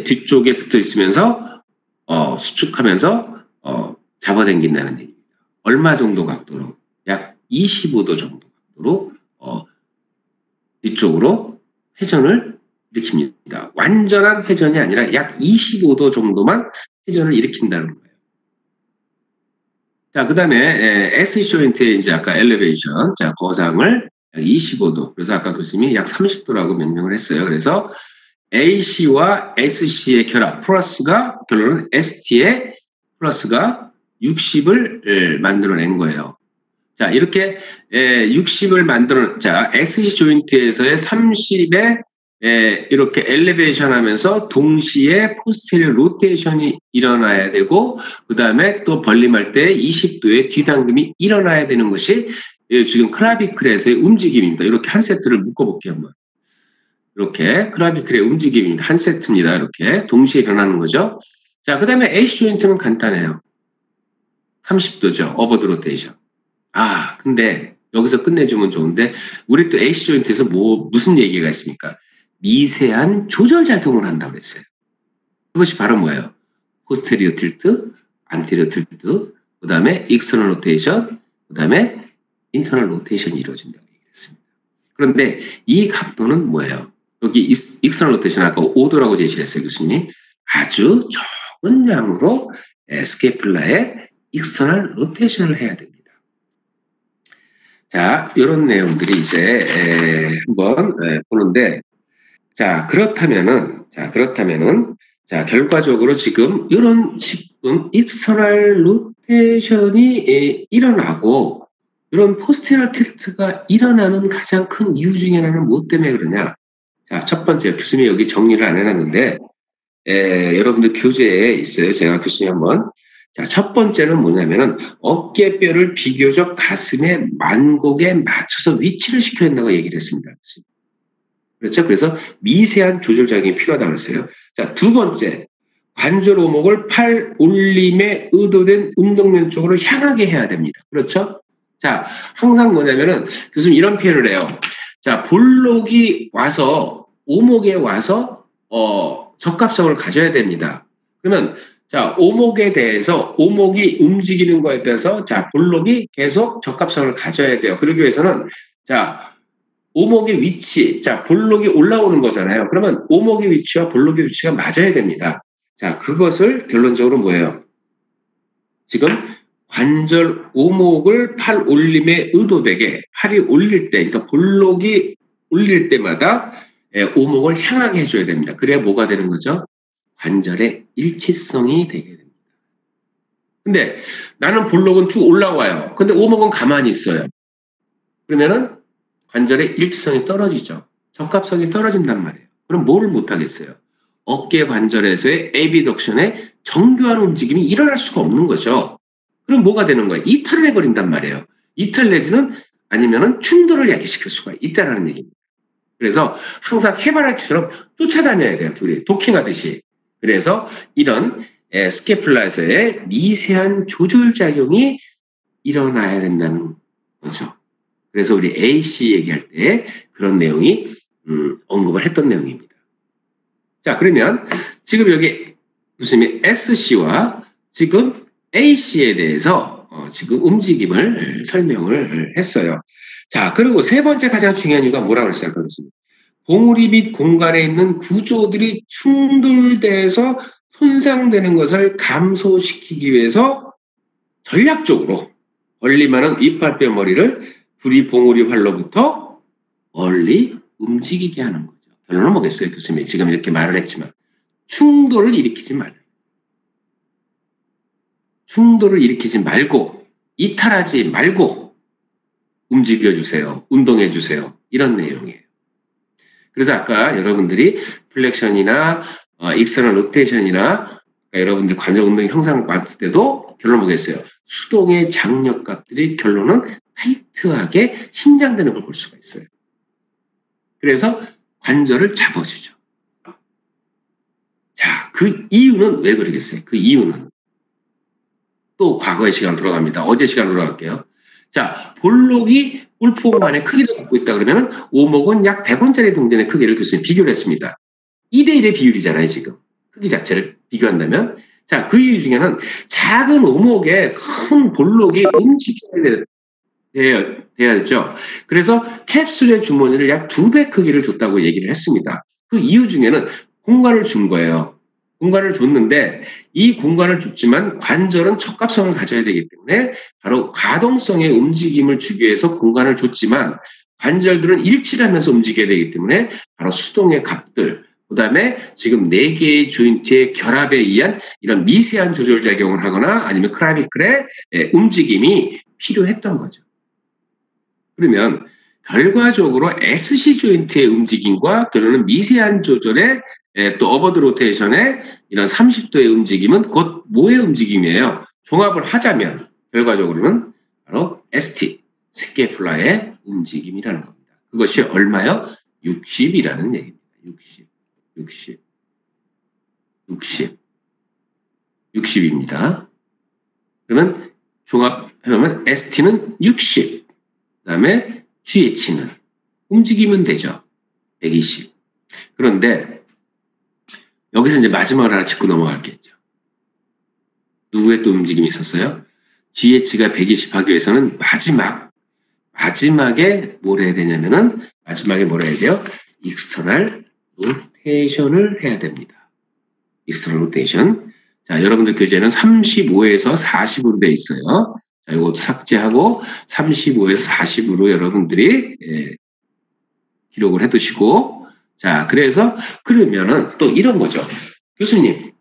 뒤쪽에 붙어 있으면서 수축하면서 잡아당긴다는 얘기입니다. 얼마 정도 각도로? 약 25도 정도 각도로 뒤쪽으로 회전을 일으킵니다. 완전한 회전이 아니라 약 25도 정도만 회전을 일으킨다는 거예요. 자, 그 다음에 SC 조인트의 이제 아까 엘리베이션, 자, 거상을 약 25도. 그래서 아까 교수님이 약 30도라고 명명을 했어요. 그래서 AC와 SC의 결합 플러스가 결론은 ST의 플러스가 60을 만들어낸 거예요. 자, 이렇게 60을 자, SC 조인트에서의 30에 이렇게 엘리베이션 하면서 동시에 포스테리어 로테이션이 일어나야 되고 그 다음에 또 벌림할 때 20도의 뒤당김이 일어나야 되는 것이 지금 클라비클에서의 움직임입니다. 이렇게 한 세트를 묶어볼게요. 한번. 이렇게 클라비클의 움직임입니다. 한 세트입니다. 이렇게 동시에 일어나는 거죠. 자, 그 다음에 AC 조인트는 간단해요. 30도죠. 어버드 로테이션. 근데 여기서 끝내주면 좋은데 우리 또 AC 조인트에서 무슨 얘기가 있습니까? 미세한 조절작용을 한다고 그랬어요. 그것이 바로 뭐예요? 포스테리어 틸트, 안테리어 틸트, 그 다음에 익스터널 로테이션, 그 다음에 인터널 로테이션이 이루어진다고 얘기했습니다. 그런데 이 각도는 뭐예요? 여기 익스터널 로테이션 아까 5도라고 제시를 했어요, 교수님이. 아주 적은 양으로 스케이플라의 익스터널 로테이션을 해야 됩니다. 자, 이런 내용들이 이제 한번 보는데, 자, 그렇다면은, 결과적으로 지금 이런 익스터널 로테이션이 일어나고, 이런 포스테리어 틸트가 일어나는 가장 큰 이유 중에 하나는 무엇 때문에 그러냐? 자, 첫 번째, 교수님이 여기 정리를 안 해놨는데, 여러분들 교재에 있어요. 제가 교수님 한번. 자, 첫 번째는 뭐냐면은 어깨뼈를 비교적 가슴의 만곡에 맞춰서 위치를 시켜야 된다고 얘기를 했습니다. 그렇죠? 그래서 미세한 조절작용이 필요하다고 했어요. 자, 두 번째, 관절 오목을 팔 올림에 의도된 운동면 쪽으로 향하게 해야 됩니다. 그렇죠? 자, 항상 뭐냐면은 교수님 이런 표현을 해요. 자, 볼록이 와서 오목에 와서 적합성을 가져야 됩니다. 그러면 자, 오목에 대해서 오목이 움직이는 거에 대해서 자, 볼록이 계속 적합성을 가져야 돼요. 그러기 위해서는 자, 오목의 위치, 자, 볼록이 올라오는 거잖아요. 그러면 오목의 위치와 볼록의 위치가 맞아야 됩니다. 자, 그것을 결론적으로 뭐예요? 지금 관절 오목을 팔 올림에 의도되게 팔이 올릴 때, 그러니까 볼록이 올릴 때마다 오목을 향하게 해줘야 됩니다. 그래야 뭐가 되는 거죠? 관절의 일치성이 되게 됩니다. 근데 나는 볼록은 쭉 올라와요. 근데 오목은 가만히 있어요. 그러면은 관절의 일치성이 떨어지죠. 적합성이 떨어진단 말이에요. 그럼 뭐를 못하겠어요? 어깨 관절에서의 에비덕션의 정교한 움직임이 일어날 수가 없는 거죠. 그럼 뭐가 되는 거예요? 이탈을 해버린단 말이에요. 이탈 내지는 아니면은 충돌을 야기시킬 수가 있다는 얘기입니다. 그래서 항상 해바라기처럼 쫓아다녀야 돼요. 둘이 도킹하듯이. 그래서 이런 스케플라에서의 미세한 조절작용이 일어나야 된다는 거죠. 그래서 우리 AC 얘기할 때 그런 내용이 언급을 했던 내용입니다. 자, 그러면 지금 여기 교수님이 SC와 지금 AC에 대해서 지금 움직임을 설명을 했어요. 자, 그리고 세 번째 가장 중요한 이유가 뭐라고 했어요, 교수님? 봉우리 및 공간에 있는 구조들이 충돌돼서 손상되는 것을 감소시키기 위해서 전략적으로 벌림하는 이빨뼈 머리를 부리봉우리 활로부터 멀리 움직이게 하는 거죠. 결론은 뭐겠어요? 교수님이 지금 이렇게 말을 했지만 충돌을 일으키지 말고 이탈하지 말고 움직여주세요. 운동해주세요. 이런 내용이에요. 그래서 아까 여러분들이 플렉션이나 익스터널 로테이션이나 여러분들 관절 운동 형상을 봤을 때도 결론 보겠어요. 수동의 장력값들이 결론은 타이트하게 신장되는 걸 볼 수가 있어요. 그래서 관절을 잡아주죠. 자, 그 이유는 왜 그러겠어요? 그 이유는 또 과거의 시간으로 돌아갑니다. 어제 시간으로 돌아갈게요. 자, 볼록이 울프오만의 크기를 갖고 있다 그러면 오목은 약 100원짜리 동전의 크기를 교수님 비교를 했습니다. 2대1의 비율이잖아요, 지금. 크기 자체를 비교한다면. 자, 그 이유 중에는 작은 오목에 큰 볼록이 움직여야 돼야죠. 그래서 캡슐의 주머니를 약 2배 크기를 줬다고 얘기를 했습니다. 그 이유 중에는 공간을 준 거예요. 공간을 줬는데 이 공간을 줬지만 관절은 척갑성을 가져야 되기 때문에 바로 가동성의 움직임을 주기 위해서 공간을 줬지만 관절들은 일치하면서 움직여야 되기 때문에 바로 수동의 값들, 그 다음에 지금 4개의 조인트의 결합에 의한 이런 미세한 조절작용을 하거나 아니면 클라비클의 움직임이 필요했던 거죠. 그러면 결과적으로 SC 조인트의 움직임과 결론은 미세한 조절의 또 어버드 로테이션의 이런 30도의 움직임은 곧 뭐의 움직임이에요? 종합을 하자면 결과적으로는 바로 ST, 스케플라의 움직임이라는 겁니다. 그것이 얼마요? 60이라는 얘기입니다. 60입니다. 그러면 종합해보면 ST는 60, 그 다음에 GH는 움직이면 되죠. 120. 그런데 여기서 이제 마지막으로 하나 짚고 넘어갈겠죠. 누구의 또 움직임이 있었어요? GH가 120 하기 위해서는 마지막에 뭘 해야 되냐면은 마지막에 뭘 해야 돼요? 익스터널 로테이션을 해야 됩니다. 익스터널 로테이션. 자, 여러분들 교재에는 35에서 40으로 되어 있어요. 자, 이것도 삭제하고 35에서 40으로 여러분들이 기록을 해두시고, 자, 그래서 그러면은 또 이런 거죠. 교수님,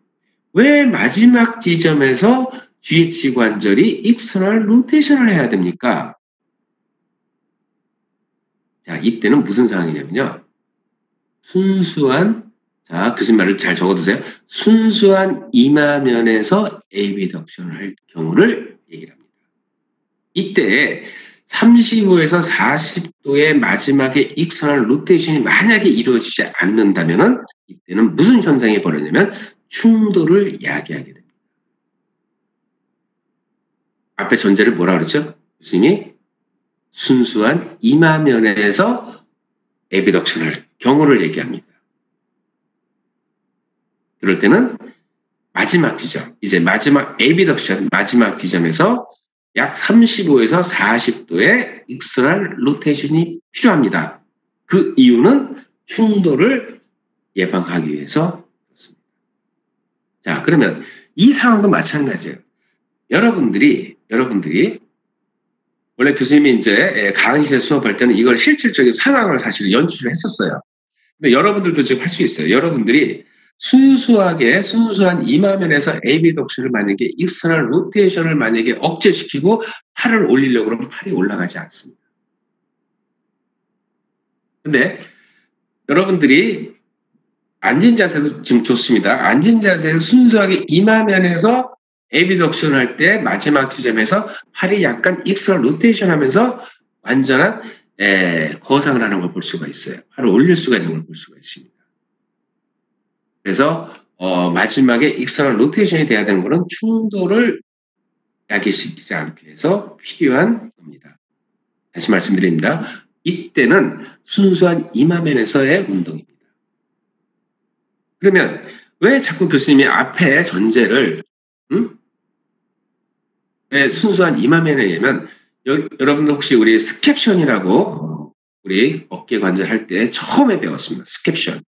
왜 마지막 지점에서 GH 관절이 익스터널 로테이션을 해야 됩니까? 자, 이때는 무슨 상황이냐면요. 순수한, 자, 교수님 말을 잘 적어두세요. 순수한 이마면에서 에이비덕션을 할 경우를 얘기를 합니다. 이때 35에서 40도의 마지막에 익스터널 로테이션이 만약에 이루어지지 않는다면은 이때는 무슨 현상이 벌어지냐면 충돌을 야기하게 됩니다. 앞에 전제를 뭐라 그랬죠? 교수님이 순수한 이마면에서 에비덕션을 경우를 얘기합니다. 그럴 때는 마지막 지점, 이제 마지막 에비덕션 마지막 지점에서 약 35에서 40도의 익스터널 로테이션이 필요합니다. 그 이유는 충돌을 예방하기 위해서 그렇습니다. 자, 그러면 이 상황도 마찬가지예요. 여러분들이 원래 교수님이 이제 강의실 수업할 때는 이걸 실질적인 상황을 사실 연출을 했었어요. 근데 여러분들도 지금 할 수 있어요. 여러분들이 순수한 이마면에서 에비덕션을 만약에 익스터널 로테이션을 만약에 억제시키고 팔을 올리려고 그러면 팔이 올라가지 않습니다. 근데 여러분들이 앉은 자세도 지금 좋습니다. 앉은 자세에서 순수하게 이마면에서 에비덕션을 할 때 마지막 지점에서 팔이 약간 익스터널 로테이션 하면서 완전한 거상을 하는 걸 볼 수가 있어요. 팔을 올릴 수가 있는 걸 볼 수가 있습니다. 그래서 마지막에 익스터널 로테이션이 돼야 되는 것은 충돌을 야기시키지 않기 위해서 필요한 겁니다. 다시 말씀드립니다. 이때는 순수한 이마면에서의 운동입니다. 그러면 왜 자꾸 교수님이 앞에 전제를 왜 순수한 이마면에 의하면 여러분들 혹시 우리 스캡션이라고 우리 어깨 관절 할 때 처음에 배웠습니다. 스캡션.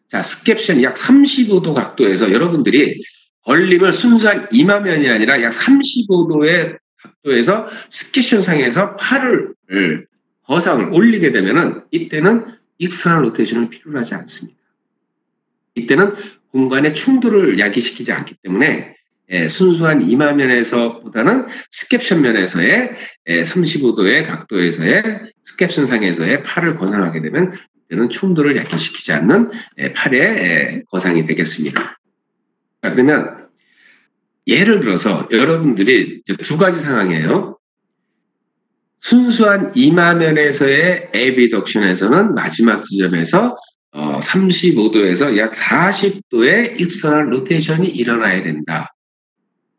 자, 스캡션이 약 35도 각도에서 여러분들이 벌림을 순수한 이마면이 아니라 약 35도의 각도에서 스케션 상에서 팔을 거상을 올리게 되면은 이때는 익스터널 로테이션을 필요로 하지 않습니다. 이때는 공간의 충돌을 야기시키지 않기 때문에 순수한 이마면에서보다는 스캡션 면에서의 35도의 각도에서의 스캡션 상에서의 팔을 거상하게 되면 이때는 충돌을 야기시키지 않는 팔의 거상이 되겠습니다. 자, 그러면 예를 들어서 여러분들이 이제 두 가지 상황이에요. 순수한 이마면에서의 에비덕션에서는 마지막 지점에서 35도에서 약 40도의 익스터널 로테이션이 일어나야 된다.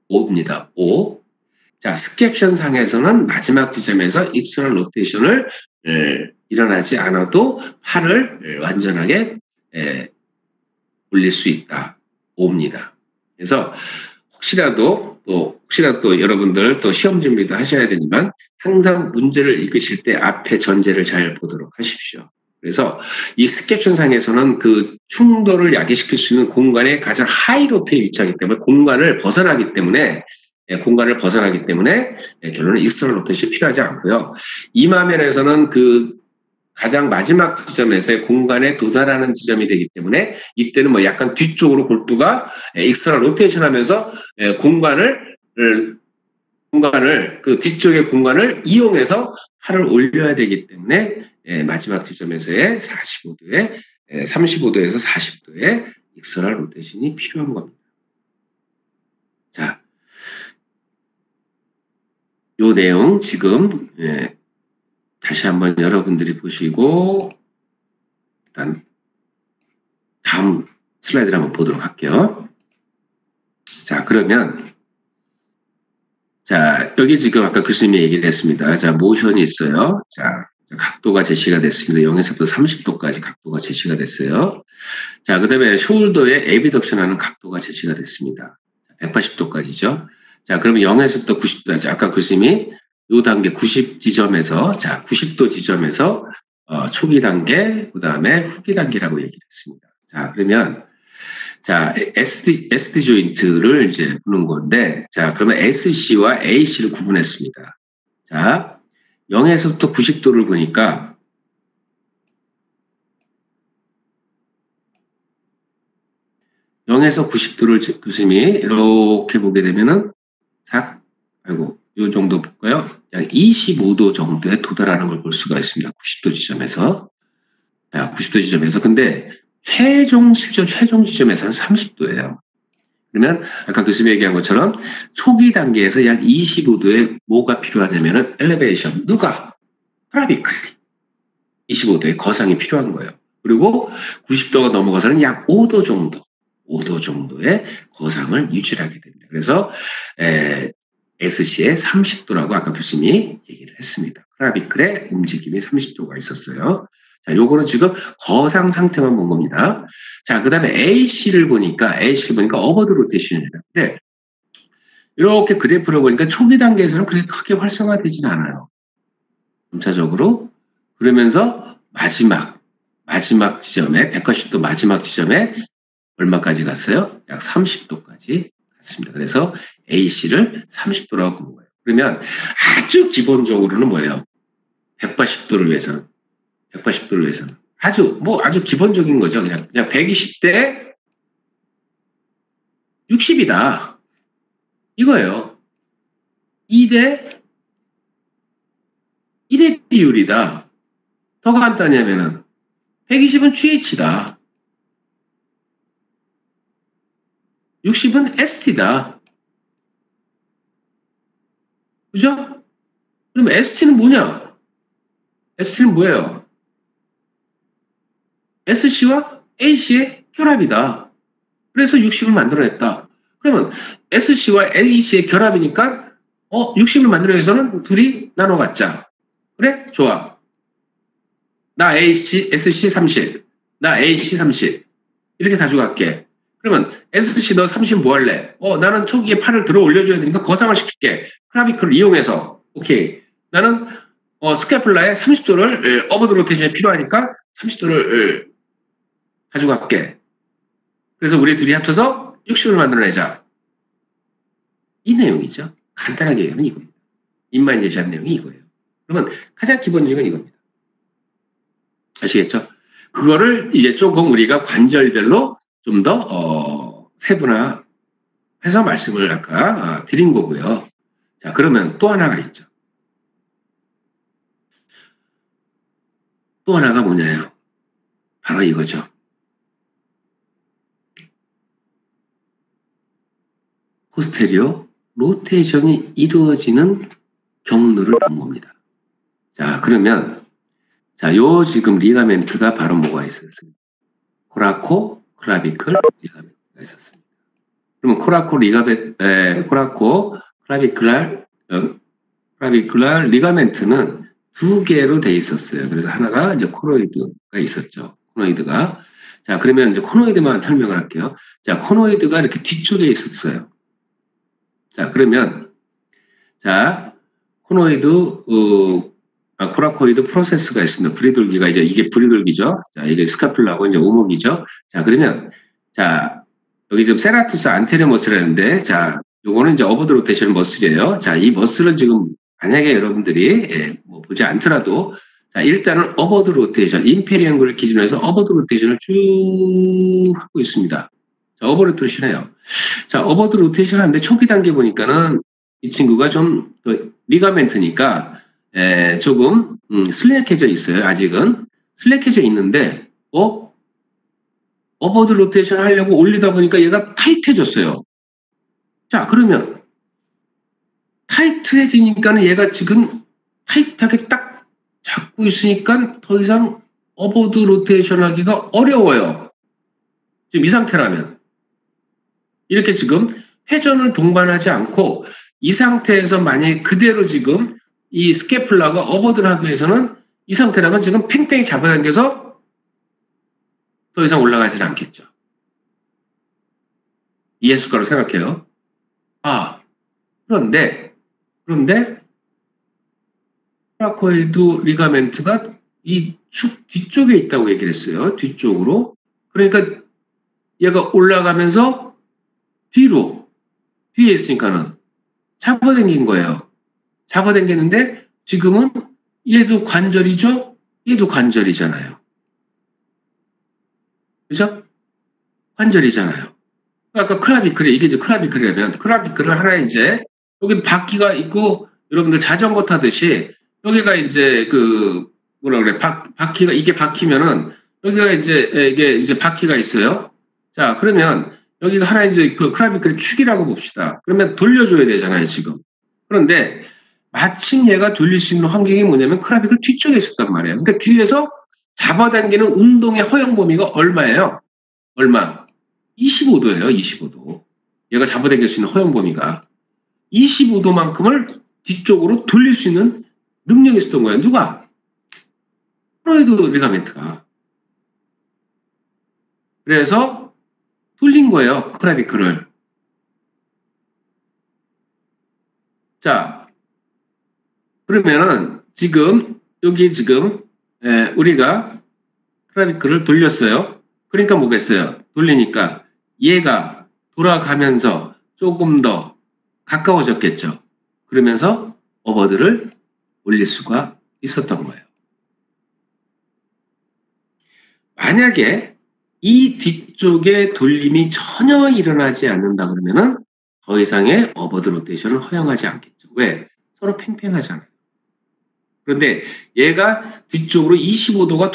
5입니다. 5. 자, 스캡션 상에서는 마지막 지점에서 익스터널 로테이션을 일어나지 않아도 팔을 완전하게 올릴 수 있다. 5입니다. 그래서 혹시라도 또 여러분들 또 시험 준비도 하셔야 되지만 항상 문제를 읽으실 때 앞에 전제를 잘 보도록 하십시오. 그래서 이 스캡션 상에서는 그 충돌을 야기시킬 수 있는 공간의 가장 하이로프에 위치하기 때문에 공간을 벗어나기 때문에 결론은 익스터널 로테이션이 필요하지 않고요. 이마면에서는 그 가장 마지막 지점에서의 공간에 도달하는 지점이 되기 때문에 이때는 뭐 약간 뒤쪽으로 골두가 익스터널 로테이션 하면서 공간을 그 뒤쪽의 공간을 이용해서 팔을 올려야 되기 때문에 마지막 지점에서의 35도에서 40도의 익스터널 로테이션이 필요한 겁니다. 자, 요 내용 지금 다시 한번 여러분들이 보시고 일단 다음 슬라이드를 한번 보도록 할게요. 자, 그러면 자, 여기 지금 아까 교수님이 얘기를 했습니다. 자, 모션이 있어요. 자, 각도가 제시가 됐습니다. 0에서부터 30도까지 각도가 제시가 됐어요. 자, 그 다음에 숄더의 에비덕션하는 각도가 제시가 됐습니다. 180도까지죠. 자, 그러면 0에서부터 90도까지 아까 교수님이 이 단계 90 지점에서, 자, 90도 지점에서, 초기 단계, 그 다음에 후기 단계라고 얘기를 했습니다. 자, 그러면, 자, SD 조인트를 이제 보는 건데, 자, 그러면 SC와 AC를 구분했습니다. 자, 0에서부터 90도를 보니까, 0에서 90도를 교수님이 이렇게 보게 되면은, 요 정도 볼까요? 약 25도 정도에 도달하는 걸 볼 수가 있습니다. 90도 지점에서. 자, 90도 지점에서. 근데 최종 지점에서는 30도예요. 그러면 아까 교수님이 얘기한 것처럼 초기 단계에서 약 25도에 뭐가 필요하냐면은 엘리베이션. 누가? 크라비클리. 25도의 거상이 필요한 거예요. 그리고 90도가 넘어가서는 약 5도 정도의 거상을 유지하게 됩니다. 그래서 SC의 30도라고 아까 교수님이 얘기를 했습니다. 크라비클의 움직임이 30도가 있었어요. 자, 요거는 지금 거상 상태만 본 겁니다. 자, 그 다음에 AC를 보니까 어버드 로테이션이라는데, 이렇게 그래프를 보니까 초기 단계에서는 그렇게 크게 활성화되지는 않아요. 점차적으로. 그러면서 마지막 지점에, 180도 마지막 지점에 얼마까지 갔어요? 약 30도까지 갔습니다. 그래서 AC를 30도라고 보는 거예요. 그러면 아주 기본적으로는 뭐예요? 180도를 위해서는 아주 기본적인 거죠. 그냥 120대 60이다. 이거예요. 2대 1의 비율이다. 더 간단히 하면은 120은 GH다. 60은 ST다. 그죠? 그럼 ST는 뭐냐? ST는 뭐예요? SC와 AC의 결합이다. 그래서 60을 만들어냈다. 그러면 SC와 AC의 결합이니까 60을 만들어내서는 둘이 나눠 갖자. 그래? 좋아. 나 SC 30, 나 AC 30 이렇게 가져갈게. 그러면 SC 너 30 뭐 할래? 나는 초기에 팔을 들어 올려줘야 되니까 거상을 시킬게. 크라비클을 이용해서. 오케이. 나는 스캐플라에 30도를 어버드 로테이션이 필요하니까 30도를 가져갈게. 그래서 우리 둘이 합쳐서 60을 만들어내자. 이 내용이죠. 간단하게 얘기하면 이겁니다. 인만 제시한 내용이 이거예요. 그러면 가장 기본적인 건 이겁니다. 아시겠죠? 그거를 이제 조금 우리가 관절별로 좀 더 세분화해서 말씀을 아까 드린 거고요. 자, 그러면 또 하나가 있죠. 또 하나가 뭐냐요? 바로 이거죠. 포스테리어 로테이션이 이루어지는 경로를 본 겁니다. 자, 그러면 자, 요 지금 리가멘트가 바로 뭐가 있었습니다. 코라코 클라비클 리가멘트가 있었습니다. 그러면 코라코 클라비클랄 리가멘트는 두 개로 돼 있었어요. 그래서 하나가 이제 코노이드가 있었죠. 코노이드가. 자, 그러면 이제 코노이드만 설명을 할게요. 자, 코노이드가 이렇게 뒤쪽에 있었어요. 자, 그러면 자, 코노이드 코라코이드 프로세스가 있습니다. 부리돌기가 이제 이게 부리돌기죠. 자, 이게 스카플라고 이제 오목이죠. 자, 그러면 자, 여기 지금 세라투스 안테리어 머슬이라는데 자, 요거는 이제 어버드 로테이션 머슬이에요. 자, 이 머슬은 지금 만약에 여러분들이 뭐 보지 않더라도 자, 일단은 어버드 로테이션, 임페리언글을 기준으로 해서 어버드 로테이션을 쭉 하고 있습니다. 자, 어버드 로테이션이에요. 자, 어버드 로테이션 하는데 초기 단계 보니까는 이 친구가 좀 리가멘트니까 조금 슬랙해져 있어요. 아직은 슬랙해져 있는데 어버드 로테이션 하려고 올리다 보니까 얘가 타이트해졌어요. 자, 그러면 타이트해지니까는 얘가 지금 타이트하게 딱 잡고 있으니까 더 이상 어버드 로테이션 하기가 어려워요. 지금 이 상태라면 이렇게 지금 회전을 동반하지 않고 이 상태에서 만약에 그대로 지금 이 스케플라가 어버드를 하기 위해서는 이 상태라면 지금 팽팽히 잡아당겨서 더 이상 올라가지는 않겠죠. 이해했을 거라고 생각해요. 아, 그런데 코라코이드 리가멘트가 이 축 뒤쪽에 있다고 얘기를 했어요. 뒤쪽으로. 그러니까 얘가 올라가면서 뒤에 있으니까는 잡아당긴 거예요. 잡아당겼는데 지금은 얘도 관절이죠? 얘도 관절이잖아요. 그죠? 관절이잖아요. 아까 크라비클이 이게 이제 크라비클이라면 크라비클을 하나 이제 여기 바퀴가 있고 여러분들 자전거 타듯이 여기가 이제 그 뭐라 그래 바퀴가 이게 바퀴면은 여기가 이제 바퀴가 있어요. 자, 그러면 여기가 하나 이제 그 크라비클의 축이라고 봅시다. 그러면 돌려줘야 되잖아요, 지금. 그런데 마침 얘가 돌릴 수 있는 환경이 뭐냐면 크라비클 뒤쪽에 있었단 말이에요. 그러니까 뒤에서 잡아당기는 운동의 허용 범위가 얼마예요? 얼마? 25도예요, 25도. 얘가 잡아당길 수 있는 허용 범위가 25도만큼을 뒤쪽으로 돌릴 수 있는 능력이 있었던 거예요. 누가? 코노이드 리가멘트가. 그래서 돌린 거예요, 크라비클을. 자, 그러면은 지금 여기 지금 우리가 크라비클을 돌렸어요. 그러니까 뭐겠어요? 돌리니까 얘가 돌아가면서 조금 더 가까워졌겠죠. 그러면서 어버드를 올릴 수가 있었던 거예요. 만약에 이 뒤쪽에 돌림이 전혀 일어나지 않는다 그러면은 더 이상의 어버드 로테이션을 허용하지 않겠죠. 왜? 서로 팽팽하잖아요. 그런데 얘가 뒤쪽으로 25도가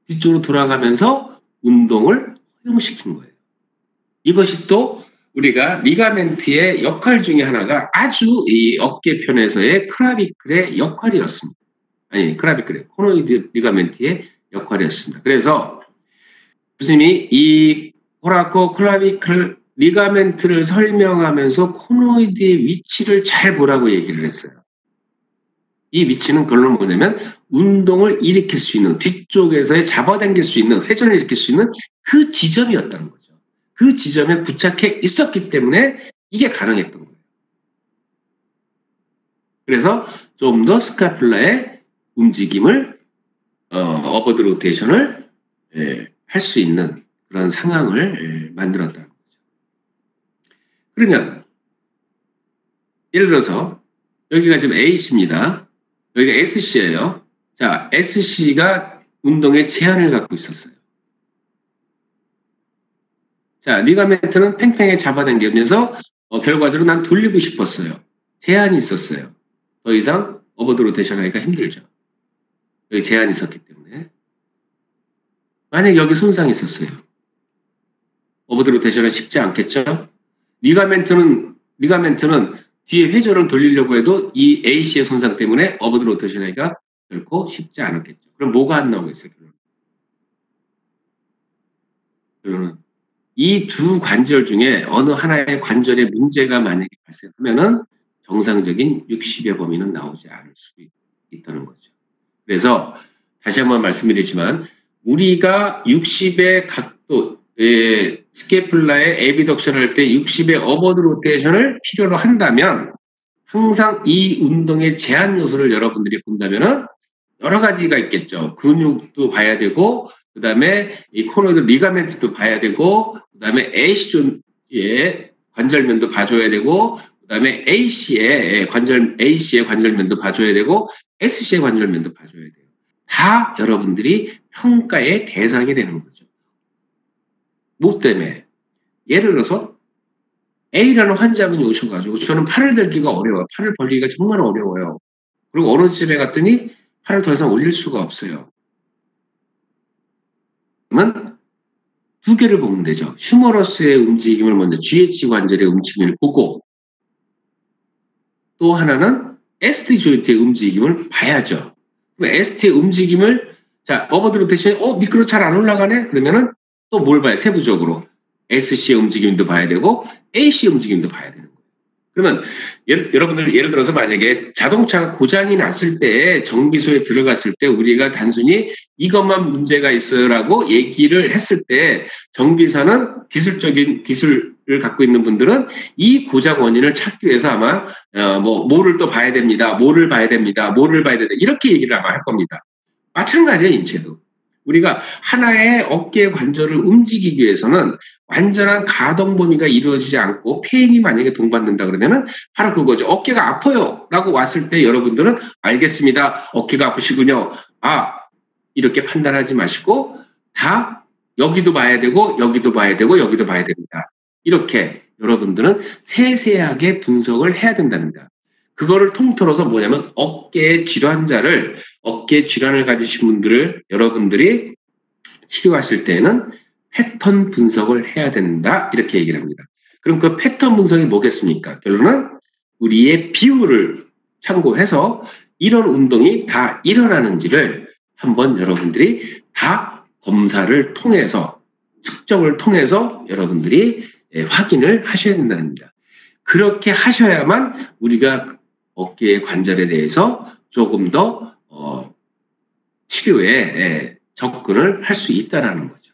뒤쪽으로 돌아가면서 운동을 허용시킨 거예요. 이것이 또 우리가 리가멘트의 역할 중에 하나가 아주 이 어깨편에서의 크라비클의 역할이었습니다. 아니, 크라비클의 코노이드 리가멘트의 역할이었습니다. 그래서 교수님이 이 코라코 클라비클 리가멘트를 설명하면서 코노이드의 위치를 잘 보라고 얘기를 했어요. 이 위치는 그걸로 뭐냐면 운동을 일으킬 수 있는 뒤쪽에서의 잡아당길 수 있는 회전을 일으킬 수 있는 그 지점이었다는 거죠. 그 지점에 부착해 있었기 때문에 이게 가능했던 거예요. 그래서 좀 더 스카플라의 움직임을 어버드 로테이션을 할 수 있는 그런 상황을 만들었다는 거죠. 그러면 예를 들어서 여기가 지금 A씨입니다. 여기가 SC예요. 자, SC가 운동에 제한을 갖고 있었어요. 자, 리가멘트는 팽팽하게 잡아당기면서 결과적으로 난 돌리고 싶었어요. 제한이 있었어요. 더 이상 어버드 로테이션 하기가 힘들죠. 여기 제한이 있었기 때문에. 만약 여기 손상이 있었어요. 어버드 로테이션은 쉽지 않겠죠? 리가멘트는 뒤에 회전을 돌리려고 해도 이 A씨의 손상 때문에 어버드 로테이션 하기가 결코 쉽지 않았겠죠. 그럼 뭐가 안 나오겠어요? 결론은 이 두 관절 중에 어느 하나의 관절에 문제가 만약에 발생하면은 정상적인 60의 범위는 나오지 않을 수 있다는 거죠. 그래서 다시 한번 말씀드리지만 우리가 60의 각도, 스케플라의 에비덕션을 할 때 60의 어버드 로테이션을 필요로 한다면 항상 이 운동의 제한 요소를 여러분들이 본다면은 여러 가지가 있겠죠. 근육도 봐야 되고, 그 다음에 이 코너드 리가멘트도 봐야 되고, 그 다음에 A씨의 관절면도 봐줘야 되고, 그 다음에 A씨의 관절면도 봐줘야 되고, S씨의 관절면도 봐줘야 돼요. 다 여러분들이 평가의 대상이 되는 거죠. 뭐 때문에? 예를 들어서 A라는 환자분이 오셔가지고 저는 팔을 들기가 어려워요. 팔을 벌리기가 정말 어려워요. 그리고 어느 집에 갔더니 팔을 더 이상 올릴 수가 없어요. 그러면 두 개를 보면 되죠. 휴머러스의 움직임을 먼저 GH 관절의 움직임을 보고 또 하나는 ST 조인트의 움직임을 봐야죠. ST의 움직임을 자 어버드 로테이션이 미끄러 잘 안 올라가네? 그러면은 또 뭘 봐요? 세부적으로 SC의 움직임도 봐야 되고 AC의 움직임도 봐야 되는 거예요. 그러면 여러분들 예를 들어서 만약에 자동차가 고장이 났을 때 정비소에 들어갔을 때 우리가 단순히 이것만 문제가 있어요라고 얘기를 했을 때 정비사는 기술적인 기술을 갖고 있는 분들은 이 고장 원인을 찾기 위해서 아마 뭐를 또 봐야 됩니다. 뭐를 봐야 됩니다. 이렇게 얘기를 아마 할 겁니다. 마찬가지예요. 인체도. 우리가 하나의 어깨 관절을 움직이기 위해서는 완전한 가동 범위가 이루어지지 않고 페인이 만약에 동반된다 그러면은 바로 그거죠. 어깨가 아파요 라고 왔을 때 여러분들은 알겠습니다. 어깨가 아프시군요. 이렇게 판단하지 마시고 다 여기도 봐야 되고 여기도 봐야 되고 여기도 봐야 됩니다. 이렇게 여러분들은 세세하게 분석을 해야 된답니다. 그거를 통틀어서 뭐냐면 어깨 질환을 가지신 분들을 여러분들이 치료하실 때는 패턴 분석을 해야 된다 이렇게 얘기를 합니다. 그럼 그 패턴 분석이 뭐겠습니까? 결론은 우리의 비율을 참고해서 이런 운동이 다 일어나는지를 한번 여러분들이 다 검사를 통해서 측정을 통해서 여러분들이 확인을 하셔야 된다는 겁니다. 그렇게 하셔야만 우리가 어깨의 관절에 대해서 조금 더 치료에 접근을 할 수 있다는 거죠.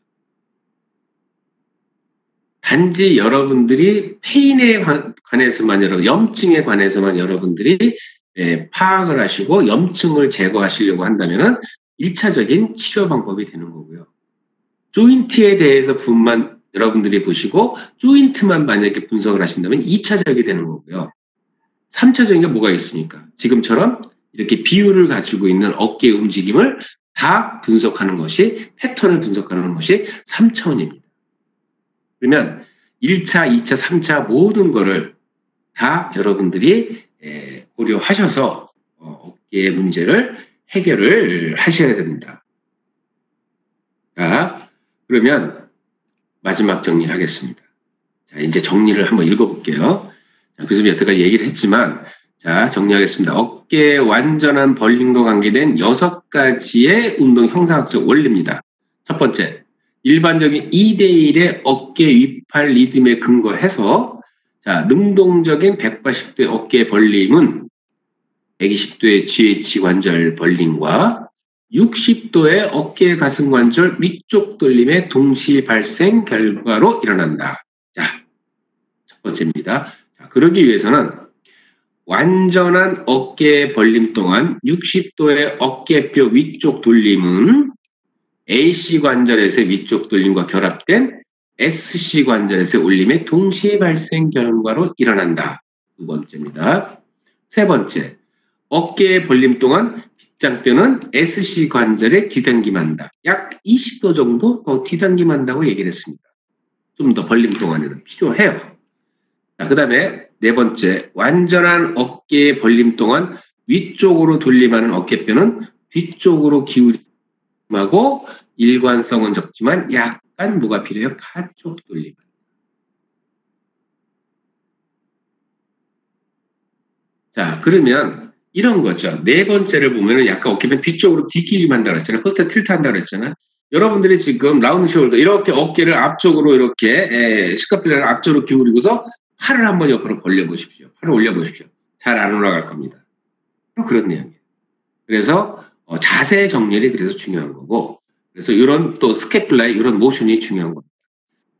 단지 여러분들이 페인에 관해서만 염증에 관해서만 여러분들이 파악을 하시고 염증을 제거하시려고 한다면 1차적인 치료 방법이 되는 거고요. 조인트에 대해서 분만 여러분들이 보시고 조인트만 만약에 분석을 하신다면 2차적이 되는 거고요. 3차적인 게 뭐가 있습니까? 지금처럼 이렇게 비율을 가지고 있는 어깨 움직임을 다 분석하는 것이 패턴을 분석하는 것이 3차원입니다. 그러면 1차, 2차, 3차 모든 거를 다 여러분들이 고려하셔서 어깨의 문제를 해결을 하셔야 됩니다. 자, 그러면 마지막 정리를 하겠습니다. 자, 이제 정리를 한번 읽어볼게요. 자, 그래서 여태까지 얘기를 했지만 자, 정리하겠습니다. 어깨의 완전한 벌림과 관계된 6가지의 운동 형상학적 원리입니다. 첫 번째, 일반적인 2대1의 어깨 위팔 리듬에 근거해서 자, 능동적인 180도의 어깨 벌림은 120도의 GH 관절 벌림과 60도의 어깨 가슴 관절 위쪽 돌림의 동시 발생 결과로 일어난다. 자, 첫 번째입니다. 자, 그러기 위해서는 완전한 어깨 벌림 동안 60도의 어깨뼈 위쪽 돌림은 AC 관절에서의 위쪽 돌림과 결합된 SC 관절에서의 올림의 동시 발생 결과로 일어난다. 두 번째입니다. 세 번째, 어깨의 벌림 동안 빗장뼈는 SC 관절에 뒤당김한다. 약 20도 정도 더 뒤당김한다고 얘기를 했습니다. 좀 더 벌림 동안에는 필요해요. 자, 그 다음에 네 번째, 완전한 어깨의 벌림 동안 위쪽으로 돌림하는 어깨뼈는 뒤쪽으로 기울임하고 일관성은 적지만 약간 뭐가 필요해요? 가쪽 돌림. 자, 그러면 이런 거죠. 네 번째를 보면은 약간 어깨뼈 뒤쪽으로 뒷기림 한다고 했잖아요. 포스터 틸트 한다고 했잖아요. 여러분들이 지금 라운드 숄더 이렇게 어깨를 앞쪽으로 이렇게 스카필라를 앞쪽으로 기울이고서 팔을 한번 옆으로 벌려보십시오. 팔을 올려보십시오. 잘 안 올라갈 겁니다. 그런 내용이에요. 그래서 자세 정렬이 그래서 중요한 거고, 그래서 이런 또 스캐플라의 이런 모션이 중요한 겁니다.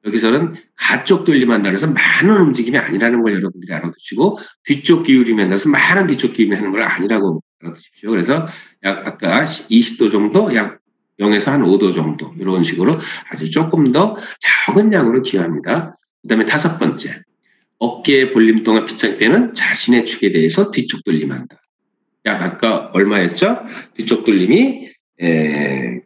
여기서는 가쪽 돌림한다 해서 많은 움직임이 아니라는 걸 여러분들이 알아두시고, 뒤쪽 기울임이 한다서 많은 뒤쪽 기울임이 하는 걸 아니라고 알아두십시오. 그래서 약 아까 20도 정도, 약 0에서 한 5도 정도 이런 식으로 아주 조금 더 적은 양으로 기여합니다. 그 다음에 다섯 번째, 어깨의 벌림 동안 빗장뼈는 자신의 축에 대해서 뒤쪽 돌림한다. 약 아까 얼마였죠? 뒤쪽 돌림이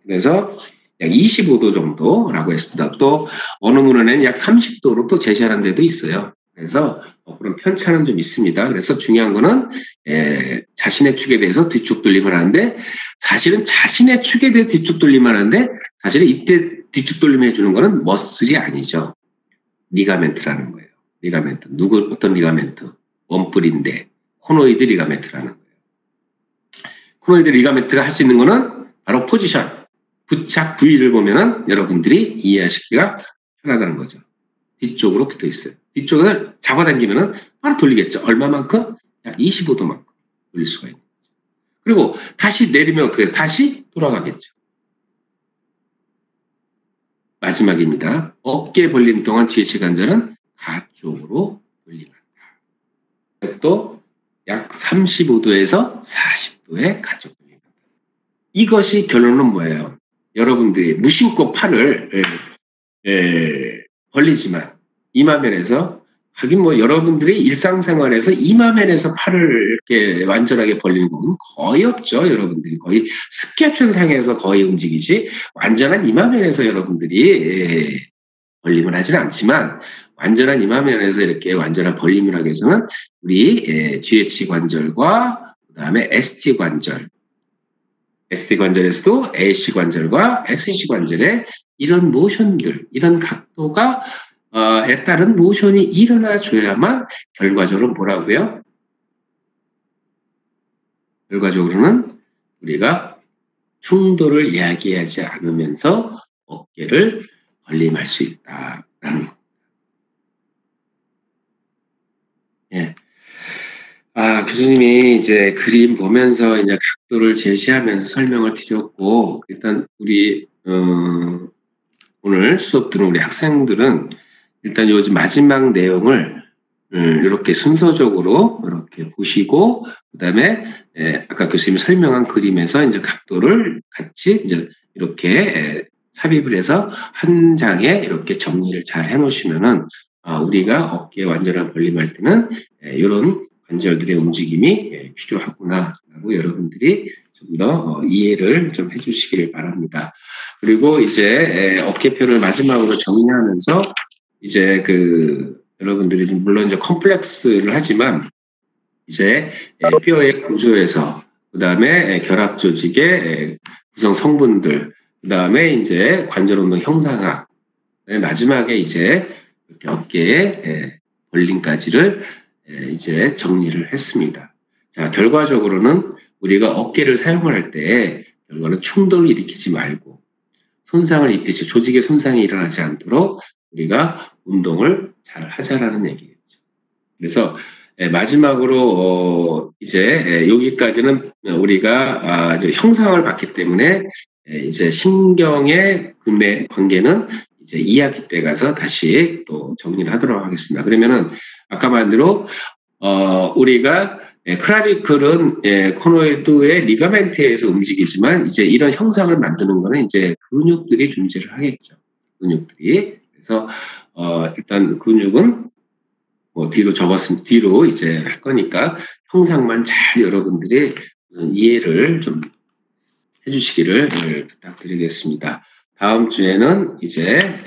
그래서 약 25도 정도라고 했습니다. 또 어느 문헌에는 약 30도로 또 제시하는 데도 있어요. 그래서 그런 편차는 좀 있습니다. 그래서 중요한 거는 자신의 축에 대해서 뒤쪽 돌림을 하는데, 사실은 자신의 축에 대해서 뒤쪽 돌림을 하는데 사실은 이때 뒤쪽 돌림 해주는 거는 머슬이 아니죠. 리가멘트라는 거예요. 리가멘트. 어떤 리가멘트? 원뿔인데 코노이드 리가멘트라는 거예요. 코노이드 리가멘트가 할 수 있는 거는 바로 포지션, 부착 부위를 보면은 여러분들이 이해하시기가 편하다는 거죠. 뒤쪽으로 붙어 있어요. 뒤쪽을 잡아당기면은 바로 돌리겠죠. 얼마만큼? 약 25도만큼 돌릴 수가 있는 거죠. 그리고 다시 내리면 어떻게 해요? 다시 돌아가겠죠. 마지막입니다. 어깨 벌림 동안 뒤에 관절은 가쪽으로 돌림한다. 또 약 35도에서 40도의 가쪽 돌림한다. 이것이 결론은 뭐예요? 여러분들이 무심코 팔을 벌리지만 이마면에서, 하긴 뭐 여러분들이 일상생활에서 이마면에서 팔을 이렇게 완전하게 벌리는 건 거의 없죠. 여러분들이 거의 스캡션 상에서 거의 움직이지 완전한 이마면에서 여러분들이 벌림을 하지는 않지만, 완전한 이마면에서 이렇게 완전한 벌림을 하기 위해서는 우리 GH 관절과 그 다음에 ST 관절, ST 관절에서도 AC 관절과 SC 관절의 이런 모션들, 이런 각도가 에 따른 모션이 일어나줘야만 결과적으로 뭐라고요? 결과적으로는 우리가 충돌을 이야기하지 않으면서 어깨를 벌림할 수 있다라는 겁니다. 예. 교수님이 이제 그림 보면서 이제 각도를 제시하면서 설명을 드렸고, 일단 우리 오늘 수업 들은 우리 학생들은 일단 요즘 마지막 내용을 이렇게 순서적으로 이렇게 보시고, 그다음에 아까 교수님이 설명한 그림에서 이제 각도를 같이 이제 이렇게 삽입을 해서 한 장에 이렇게 정리를 잘 해놓으시면은 우리가 어깨 완전한 벌림할 때는 이런 관절들의 움직임이 필요하구나라고 여러분들이 좀 더 이해를 좀 해주시기를 바랍니다. 그리고 이제 어깨뼈를 마지막으로 정리하면서 이제 여러분들이 물론 이제 컴플렉스를 하지만 이제 뼈의 구조에서, 그 다음에 결합 조직의 구성 성분들, 그 다음에 이제 관절 운동 형상학, 마지막에 이제 어깨의 벌림까지를 이제 정리를 했습니다. 자, 결과적으로는 우리가 어깨를 사용을 할 때 결과는 충돌을 일으키지 말고 손상을 입히지, 조직의 손상이 일어나지 않도록 우리가 운동을 잘 하자라는 얘기겠죠. 그래서 마지막으로 이제 여기까지는 우리가 이제 형상을 봤기 때문에 이제 신경의 관계는 이제 2학기 때 가서 다시 또 정리를 하도록 하겠습니다. 그러면은 아까 말대로 우리가 클라비클은 코노이드의 리가멘트에 의해서 움직이지만 이제 이런 형상을 만드는 거는 이제 근육들이 존재를 하겠죠. 근육들이. 그래서 일단 근육은 뒤로 이제 할 거니까 형상만 잘 여러분들이 이해를 좀 해주시기를 부탁드리겠습니다. 다음 주에는 이제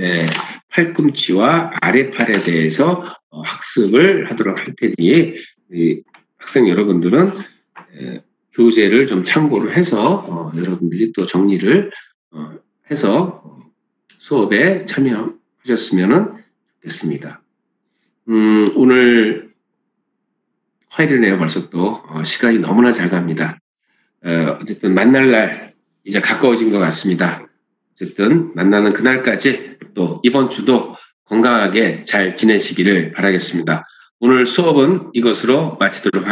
팔꿈치와 아래팔에 대해서 학습을 하도록 할 테니 학생 여러분들은 교재를 좀 참고를 해서 여러분들이 또 정리를 해서 수업에 참여하셨으면 좋겠습니다. 오늘 화요일이네요. 벌써 또 시간이 너무나 잘 갑니다. 어쨌든 만날 날 이제 가까워진 것 같습니다. 어쨌든 만나는 그날까지 또 이번 주도 건강하게 잘 지내시기를 바라겠습니다. 오늘 수업은 이것으로 마치도록 하겠습니다.